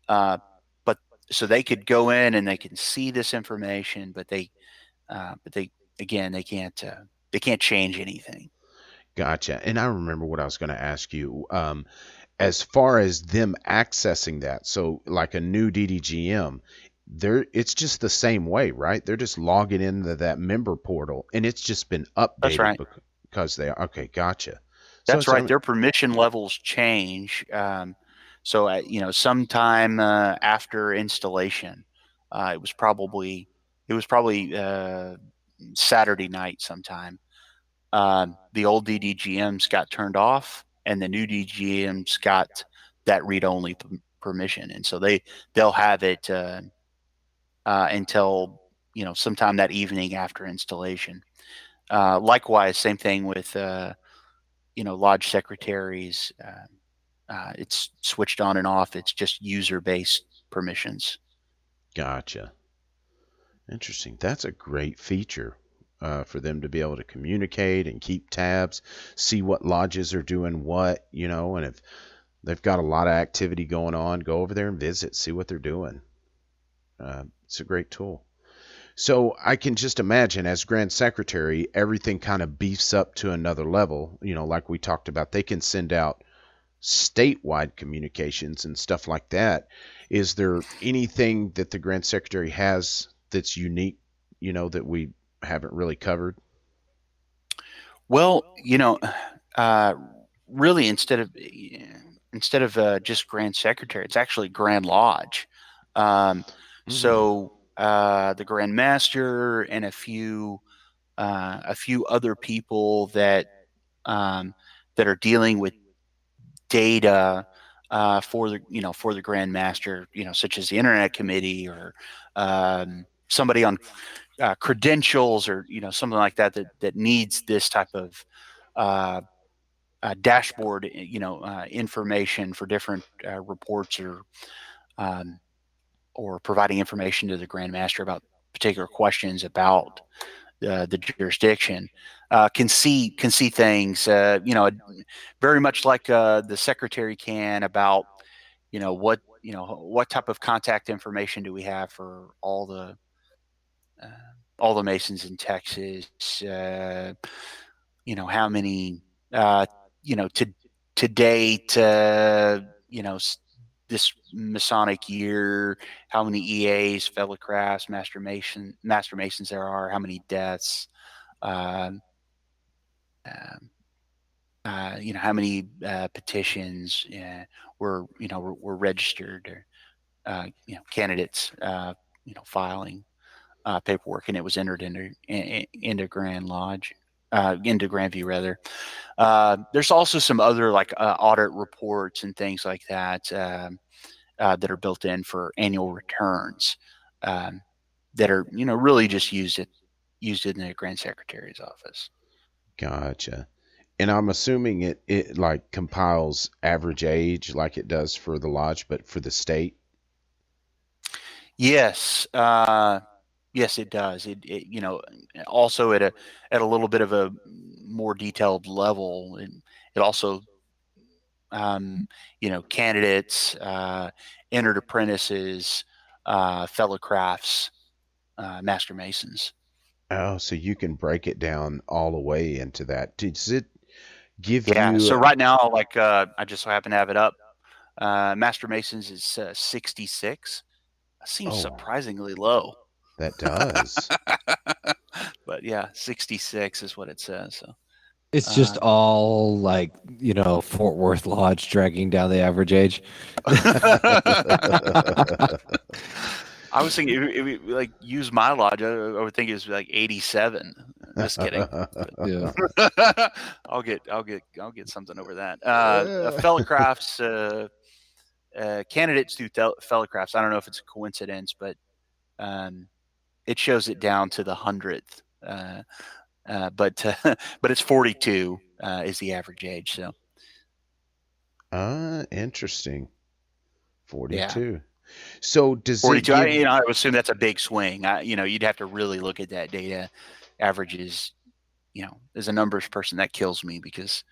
But so they could go in and they can see this information, but they again they can't change anything. Gotcha. And I remember what I was going to ask you. As far as them accessing that, so like a new DDGM, it's just the same way, right? They're just logging into that member portal, and it's just been That's updated right. because they are. Okay, gotcha. So That's it's, I right. mean, Their permission levels change. So, you know, sometime after installation, uh, it was probably it was probably Saturday night sometime. The old DDGMs got turned off, and the new DDGMs got that read-only permission, and so they'll have it until you know sometime that evening after installation. Likewise, same thing with you know lodge secretaries. It's switched on and off. It's just user-based permissions. gotcha. Interesting. That's a great feature for them to be able to communicate and keep tabs, see what lodges are doing what, and if they've got a lot of activity going on, go over there and visit, see what they're doing. It's a great tool. So I can just imagine as Grand Secretary, everything kind of beefs up to another level. Like we talked about, they can send out statewide communications and stuff like that. Is there anything that the Grand Secretary has that's unique, that we haven't really covered? Well, you know, uh, really, instead of just Grand Secretary, it's actually Grand Lodge. Um, so the Grand Master and a few other people that are dealing with data for the Grand Master, you know, such as the Internet Committee or somebody on credentials or you know something like that needs this type of uh, dashboard, information for different reports um, or providing information to the Grand Master about particular questions about the jurisdiction. Can see things, very much like the secretary can about what type of contact information do we have for uh, all the Masons in Texas. How many uh, to date. This Masonic year, how many EAs, fellow crafts, master masons there are, how many deaths, um, um, how many petitions were registered, or candidates, filing paperwork, and it was entered into Grand Lodge, into Grandview rather. There's also some other like audit reports and things like that that are built in for annual returns um, that are really just used in the Grand Secretary's office. Gotcha. And I'm assuming it like compiles average age like it does for the lodge, but for the state. Yes, yes, it does. Also at a little bit of a more detailed level, and it also candidates, entered apprentices, fellow crafts, master masons. Oh, so you can break it down all the way into that. Does it give Yeah. you So right now, like I just so happen to have it up. Master Masons is 66. That seems oh, surprisingly low. that does. But yeah, 66 is what it says. So It's just all like, Fort Worth Lodge dragging down the average age. I was thinking if we like use my lodge, I would think it was like 87. Just kidding. Yeah. I'll get something over that. Fellicrafts, candidates do Fellicrafts. I don't know if it's a coincidence, but it shows it down to the 100th. But but it's 42 is the average age. So Interesting. yeah, 42. So does it 42. give I would assume that's a big swing. You'd have to really look at that data. Averages, as a numbers person, that kills me because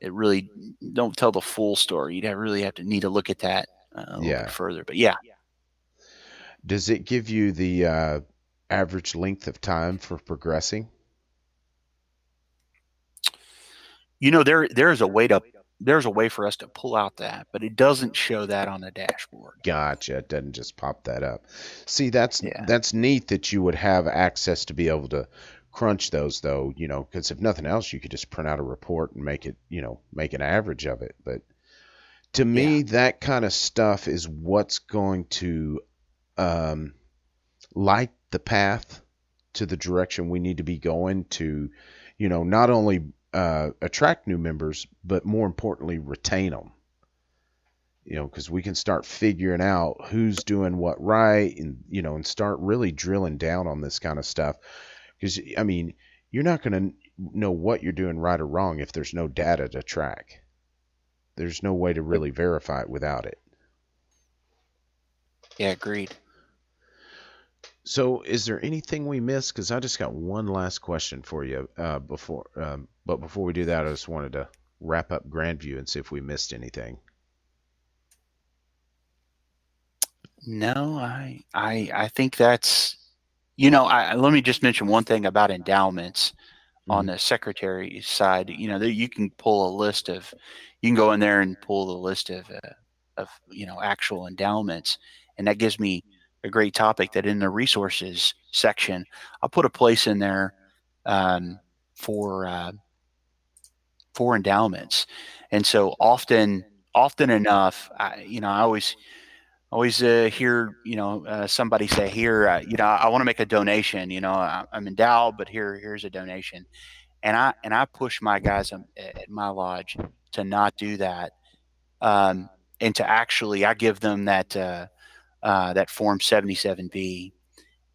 it really don't tell the full story. You'd really have to need to look at that a little bit further. But yeah, does it give you the average length of time for progressing? there's a way for us to pull out that, but it doesn't show that on the dashboard. Gotcha. It doesn't just pop that up. See, that's Yeah. that's neat that you would have access to be able to crunch those though, because if nothing else, you could just print out a report and make it, make an average of it. But to me, that kind of stuff is what's going to light the path to the direction we need to be going to, not only attract new members, but more importantly, retain them. Because we can start figuring out who's doing what right, and start really drilling down on this kind of stuff. Because, I mean, you're not going to know what you're doing right or wrong if there's no data to track. There's no way to really verify it without it. Yeah, agreed. So, is there anything we missed? Because I just got one last question for you but before we do that, I just wanted to wrap up Grandview and see if we missed anything. No, I think that's let me just mention one thing about endowments on the secretary side. You can pull a list of, you can go in there and pull the list of actual endowments, and that gives me a great topic that in the resources section, I'll put a place in there for endowments. And so often enough, I always hear somebody say, here, I want to make a donation. I'm endowed, but here's a donation, and I push my guys at my lodge to not do that, and to actually, I give them that form 77B,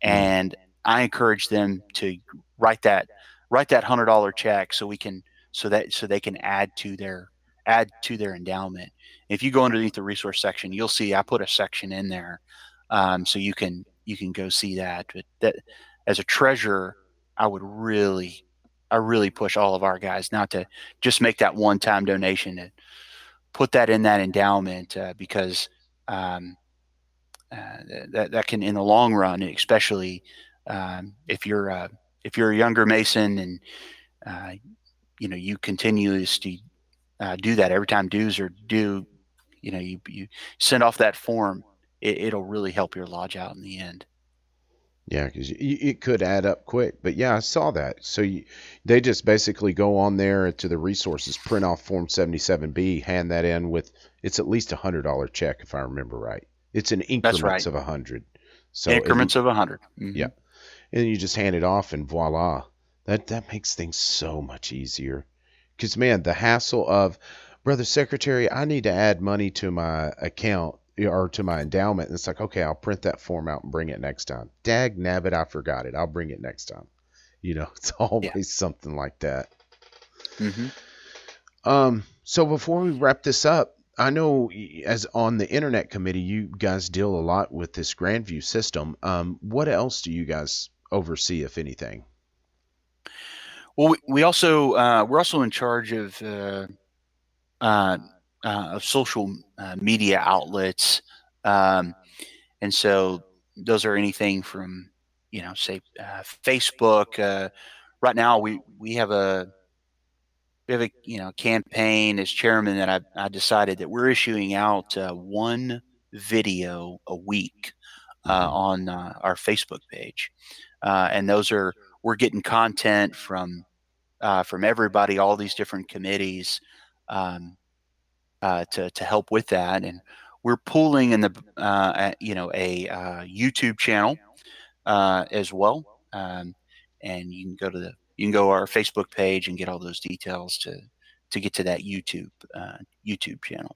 and I encourage them to write that $100 check so they can add to their endowment. If you go underneath the resource section, you'll see I put a section in there, so you can go see that. But that, as a treasurer, I really push all of our guys not to just make that one-time donation, to put that in that endowment, because that can, in the long run, especially if you're a younger Mason, and you continuously do that every time dues are due, you send off that form, it'll really help your lodge out in the end. Yeah, because it could add up quick. But yeah, I saw that. So they just basically go on there to the resources, print off Form 77B, hand that in with, it's at least $100 check if I remember right. It's in increments of 100. So increments of 100. Mm-hmm. Yeah, and you just hand it off, and voila, that makes things so much easier. Because man, the hassle of, brother secretary, I need to add money to my account or to my endowment. And it's like, okay, I'll print that form out and bring it next time. Dag nabbit, I forgot it. I'll bring it next time. It's always something like that. Mm-hmm. So before we wrap this up, I know as on the internet committee, you guys deal a lot with this Grandview system. What else do you guys oversee, if anything? Well, we're also in charge of social media outlets, and so those are anything from say Facebook. Right now, we have a campaign as chairman that I decided that we're issuing out one video a week on our Facebook page, and we're getting content from everybody, all these different committees, to help with that, and we're pooling in the a YouTube channel as well, and you can go to our Facebook page and get all those details to get to that YouTube channel.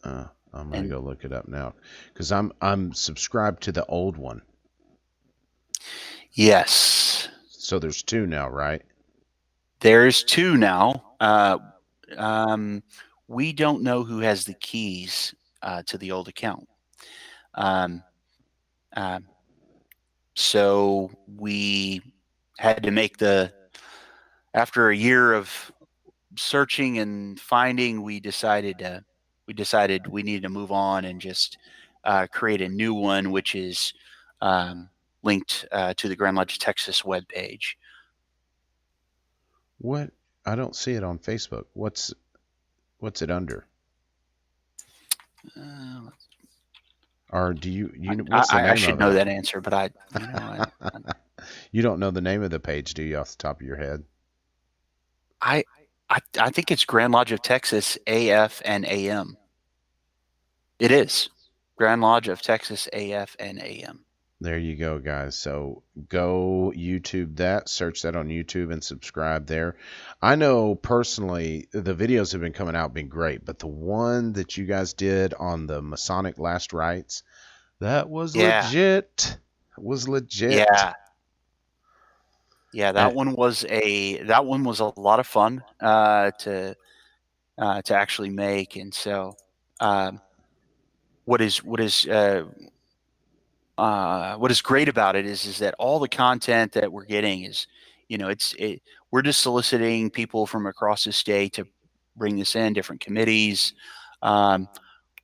I'm gonna go look it up now because I'm subscribed to the old one. Yes. So there's two now, right? There's two now. We don't know who has the keys to the old account. So we had to make after a year of searching and finding, we decided we needed to move on and just create a new one, which is linked to the Grand Lodge of Texas webpage. What? I don't see it on Facebook. What's it under? Or do you what's the name of it? I should know that answer, but you don't know the name of the page, do you, off the top of your head? I think it's Grand Lodge of Texas AF and AM. It is Grand Lodge of Texas AF and AM. There you go, guys. So go YouTube that, search that on YouTube and subscribe there. I know personally the videos have been coming out, been great, but the one that you guys did on the Masonic last rites, that was legit. It was legit. Yeah, that one was a lot of fun to actually make, and so what is great about it is that all the content that we're getting is, we're just soliciting people from across the state to bring this in, different committees. We're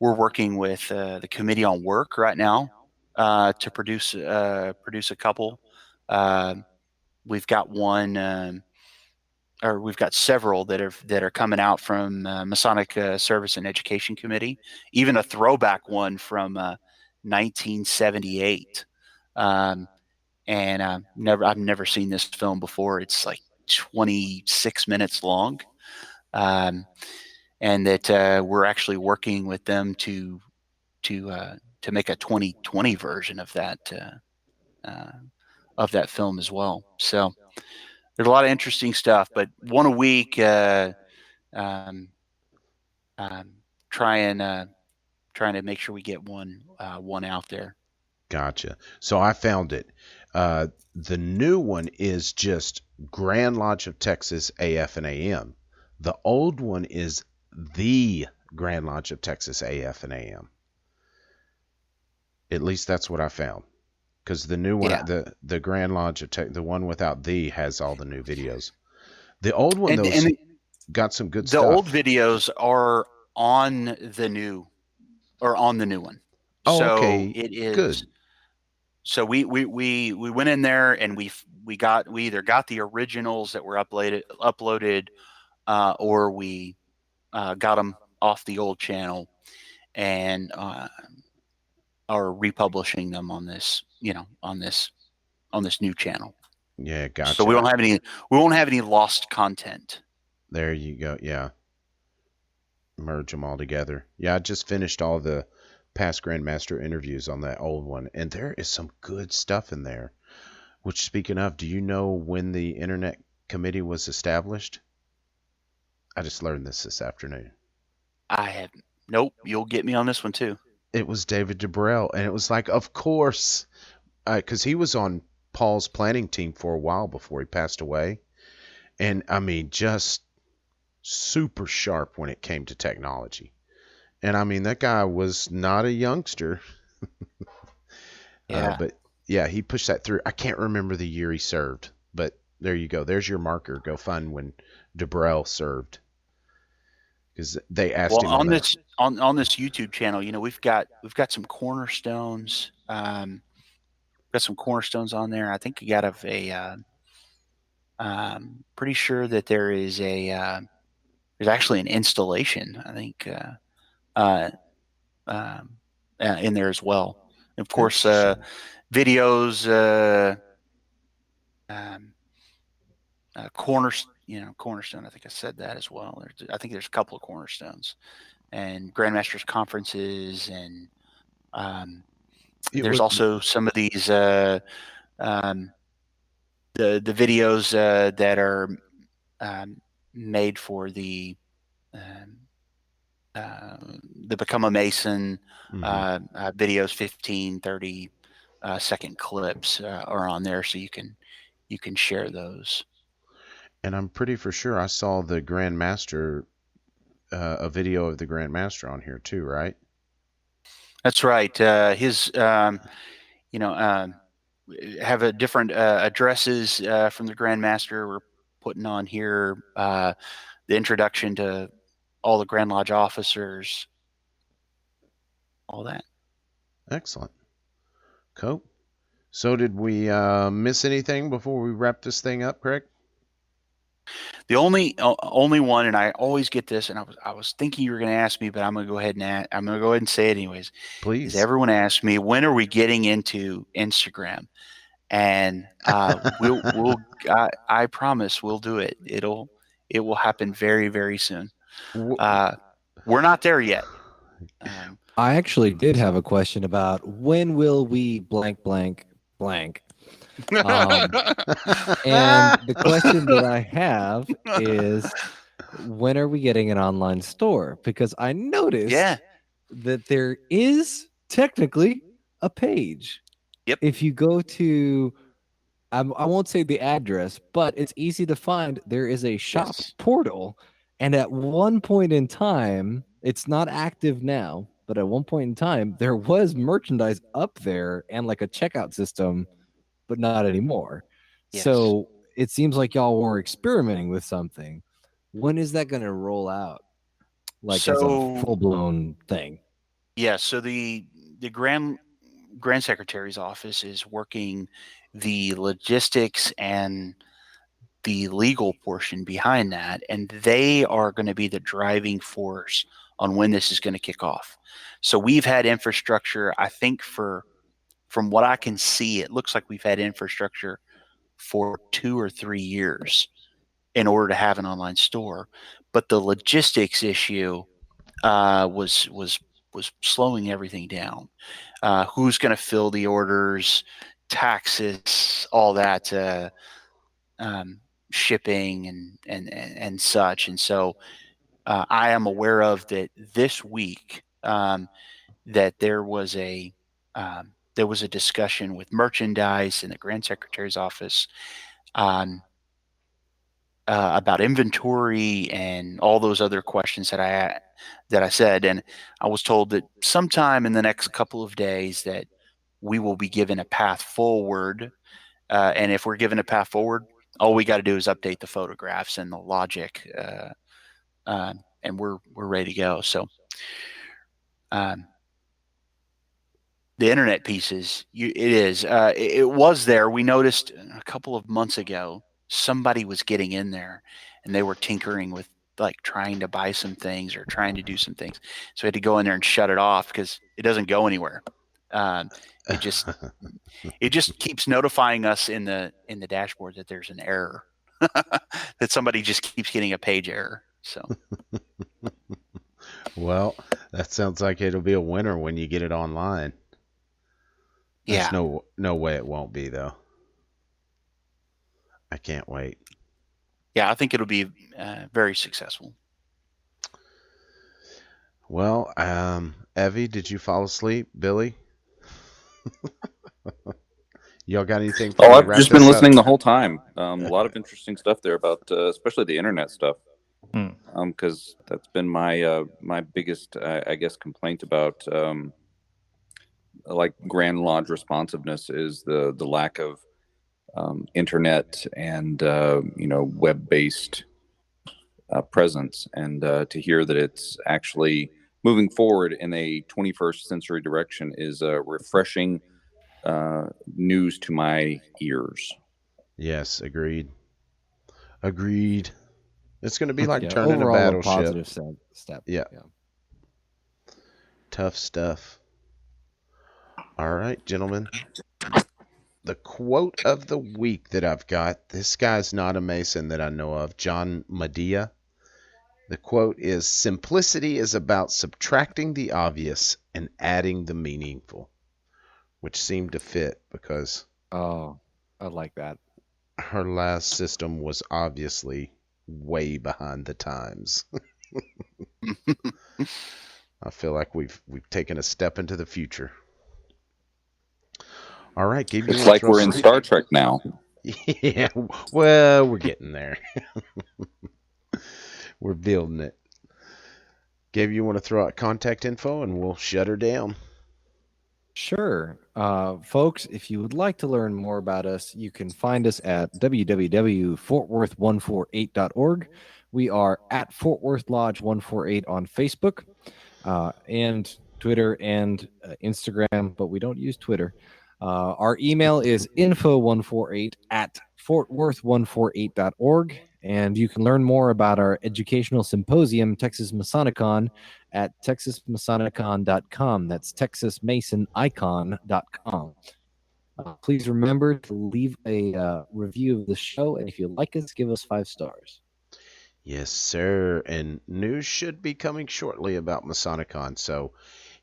working with the Committee on Work right now to produce a couple. We've got one, or we've got several that are coming out from Masonic Service and Education Committee, even a throwback one from 1978. And I've never seen this film before. It's like 26 minutes long, and that we're actually working with them to make a 2020 version of that film as well. So there's a lot of interesting stuff, but one a week, trying to make sure we get one out there. Gotcha. So I found it. The new one is just Grand Lodge of Texas AF and AM. The old one is the Grand Lodge of Texas AF and AM. At least that's what I found. Because the new one, the Grand Lodge of the one without the, has all the new videos. The old one, got some good stuff. The old videos are on the new one. Oh, so okay. It is good. So we went in there and we either got the originals that were uploaded, or we got them off the old channel and are republishing them on this new channel. Yeah, gotcha. So we won't have any lost content. There you go. Yeah. Merge them all together. Yeah, I just finished all the past Grandmaster interviews on that old one, and there is some good stuff in there. Which, speaking of, do you know when the Internet Committee was established? I just learned this afternoon. I have. Nope. You'll get me on this one too. It was David DeBrell, and it was like, of course, because he was on Paul's planning team for a while before he passed away. And I mean, just super sharp when it came to technology. And I mean, that guy was not a youngster. Yeah. But yeah, he pushed that through. I can't remember the year he served, but there you go. There's your marker. Go find when DeBrell served. Because they asked him on this YouTube channel, we've got some cornerstones. Got some cornerstones on there. I think you got Pretty sure that there is there's actually an installation, I think, in there as well. And of course, videos, Cornerstone. I think I said that as well. I think there's a couple of cornerstones and Grandmasters conferences, and there's also some of these the videos that are made for the Become a Mason videos, 15, 30 second clips are on there, so you can share those. And I'm pretty for sure I saw the Grandmaster, a video of the Grandmaster on here too, right? That's right. His, have a different addresses from the Grandmaster. We're putting on here the introduction to all the Grand Lodge officers, all that. Excellent. Cool. So did we miss anything before we wrap this thing up, Craig? The only one, and I always get this, and I was thinking you were going to ask me, but I'm going to go ahead and say it anyways. Please. Is everyone asks me, when are we getting into Instagram? And I promise we'll do it. It will happen very, very soon. We're not there yet. I actually did have a question about when will we blank. And the question that I have is, when are we getting an online store? Because I noticed that there is technically a page. Yep. If you go to, I won't say the address, but it's easy to find. There is a shop portal. And at one point in time, it's not active now, but at one point in time, there was merchandise up there and like a checkout system, but not anymore. Yes. So it seems like y'all were experimenting with something. When is that going to roll out? Like as a full-blown thing? Yeah. So the Grand Secretary's office is working the logistics and the legal portion behind that, and they are going to be the driving force on when this is going to kick off. So we've had infrastructure, I think, from what I can see, it looks like we've had infrastructure for 2 or 3 years in order to have an online store. But the logistics issue was slowing everything down. Who's going to fill the orders, taxes, all that, shipping and such. And so I am aware of that this week, that there was a discussion with merchandise in the Grand Secretary's office about inventory and all those other questions that I said. And I was told that sometime in the next couple of days that we will be given a path forward. And if we're given a path forward, all we got to do is update the photographs and the logic, and we're ready to go. So the internet pieces, it was there. We noticed a couple of months ago somebody was getting in there and they were tinkering with like trying to buy some things or trying to do some things. So we had to go in there and shut it off because it doesn't go anywhere. It just keeps notifying us in the dashboard that there's an error, that somebody just keeps getting a page error. So well, that sounds like it'll be a winner when you get it online. There's no way it won't be, though. I can't wait. Yeah, I think it'll be very successful. Well, Evie, did you fall asleep? Billy? Y'all got anything? I've just been listening the whole time. A lot of interesting stuff there about, especially the internet stuff, because that's been my my biggest, I guess, complaint about like Grand Lodge responsiveness is the lack of internet and web-based presence, and to hear that it's actually moving forward in a 21st century direction is refreshing news to my ears. Yes, agreed. Agreed. It's going to be like Yeah, turning a overall, a battleship. positive step. Yeah. Tough stuff. All right, gentlemen. The quote of the week that I've got, this guy's not a Mason that I know of, John Medea. The quote is, "Simplicity is about subtracting the obvious and adding the meaningful," which seemed to fit because Oh, I like that. her last system was obviously way behind the times. I feel like we've taken a step into the future. All right, Gabe. It's like we're in Star Trek now. Yeah, well, we're getting there. We're building it. Gabe, you want to throw out contact info and we'll shut her down? Sure. Folks, if you would like to learn more about us, you can find us at www.fortworth148.org. We are at Fort Worth Lodge 148 on Facebook and Twitter and Instagram, but we don't use Twitter. Our email is info148@fortworth148.org. And you can learn more about our educational symposium, Texas Masonicon, at texasmasonicon.com. That's texasmasonicon.com. Please remember to leave a review of the show. And if you like us, give us 5 stars. Yes, sir. And news should be coming shortly about Masonicon. So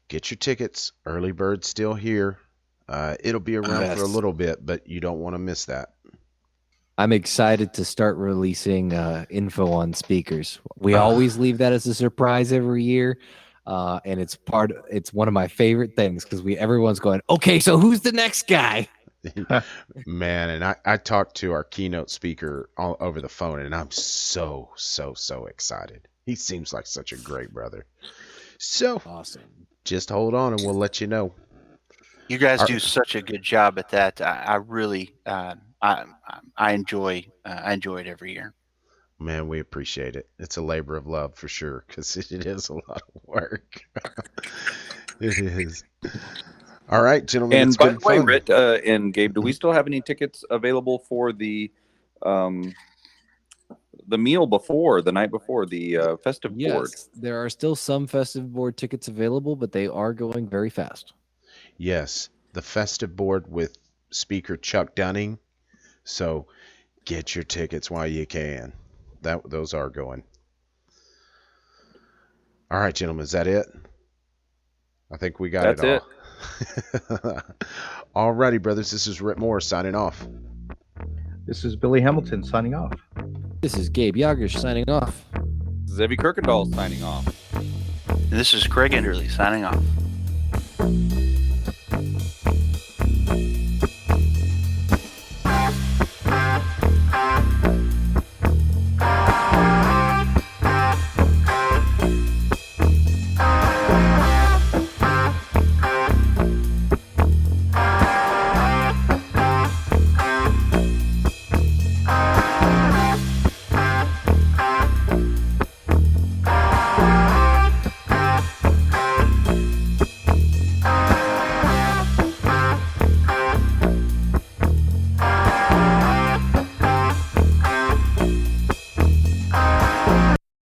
get your tickets. Early bird's still here. It'll be around for a little bit, but you don't want to miss that. I'm excited to start releasing info on speakers. We always leave that as a surprise every year. And it's one of my favorite things because everyone's going, okay, so who's the next guy? Man, and I talked to our keynote speaker all over the phone, and I'm so excited. He seems like such a great brother. So awesome. Just hold on and we'll let you know. You guys do such a good job at that. I really, I enjoy it every year. Man, we appreciate it. It's a labor of love for sure, because it is a lot of work. It is. All right, gentlemen. And it's by been the way, fun. Britt and Gabe, do we still have any tickets available for the meal before, the night before, the festive board? Yes, there are still some festive board tickets available, but they are going very fast. Yes, the festive board with speaker Chuck Dunning. So get your tickets while you can. Those are going. All right, gentlemen, is that it? I think we got it all. All righty, brothers. This is Rip Moore signing off. This is Billy Hamilton signing off. This is Gabe Yagish signing off. This is Evie Kirkendall signing off. And this is Craig Enderli signing off.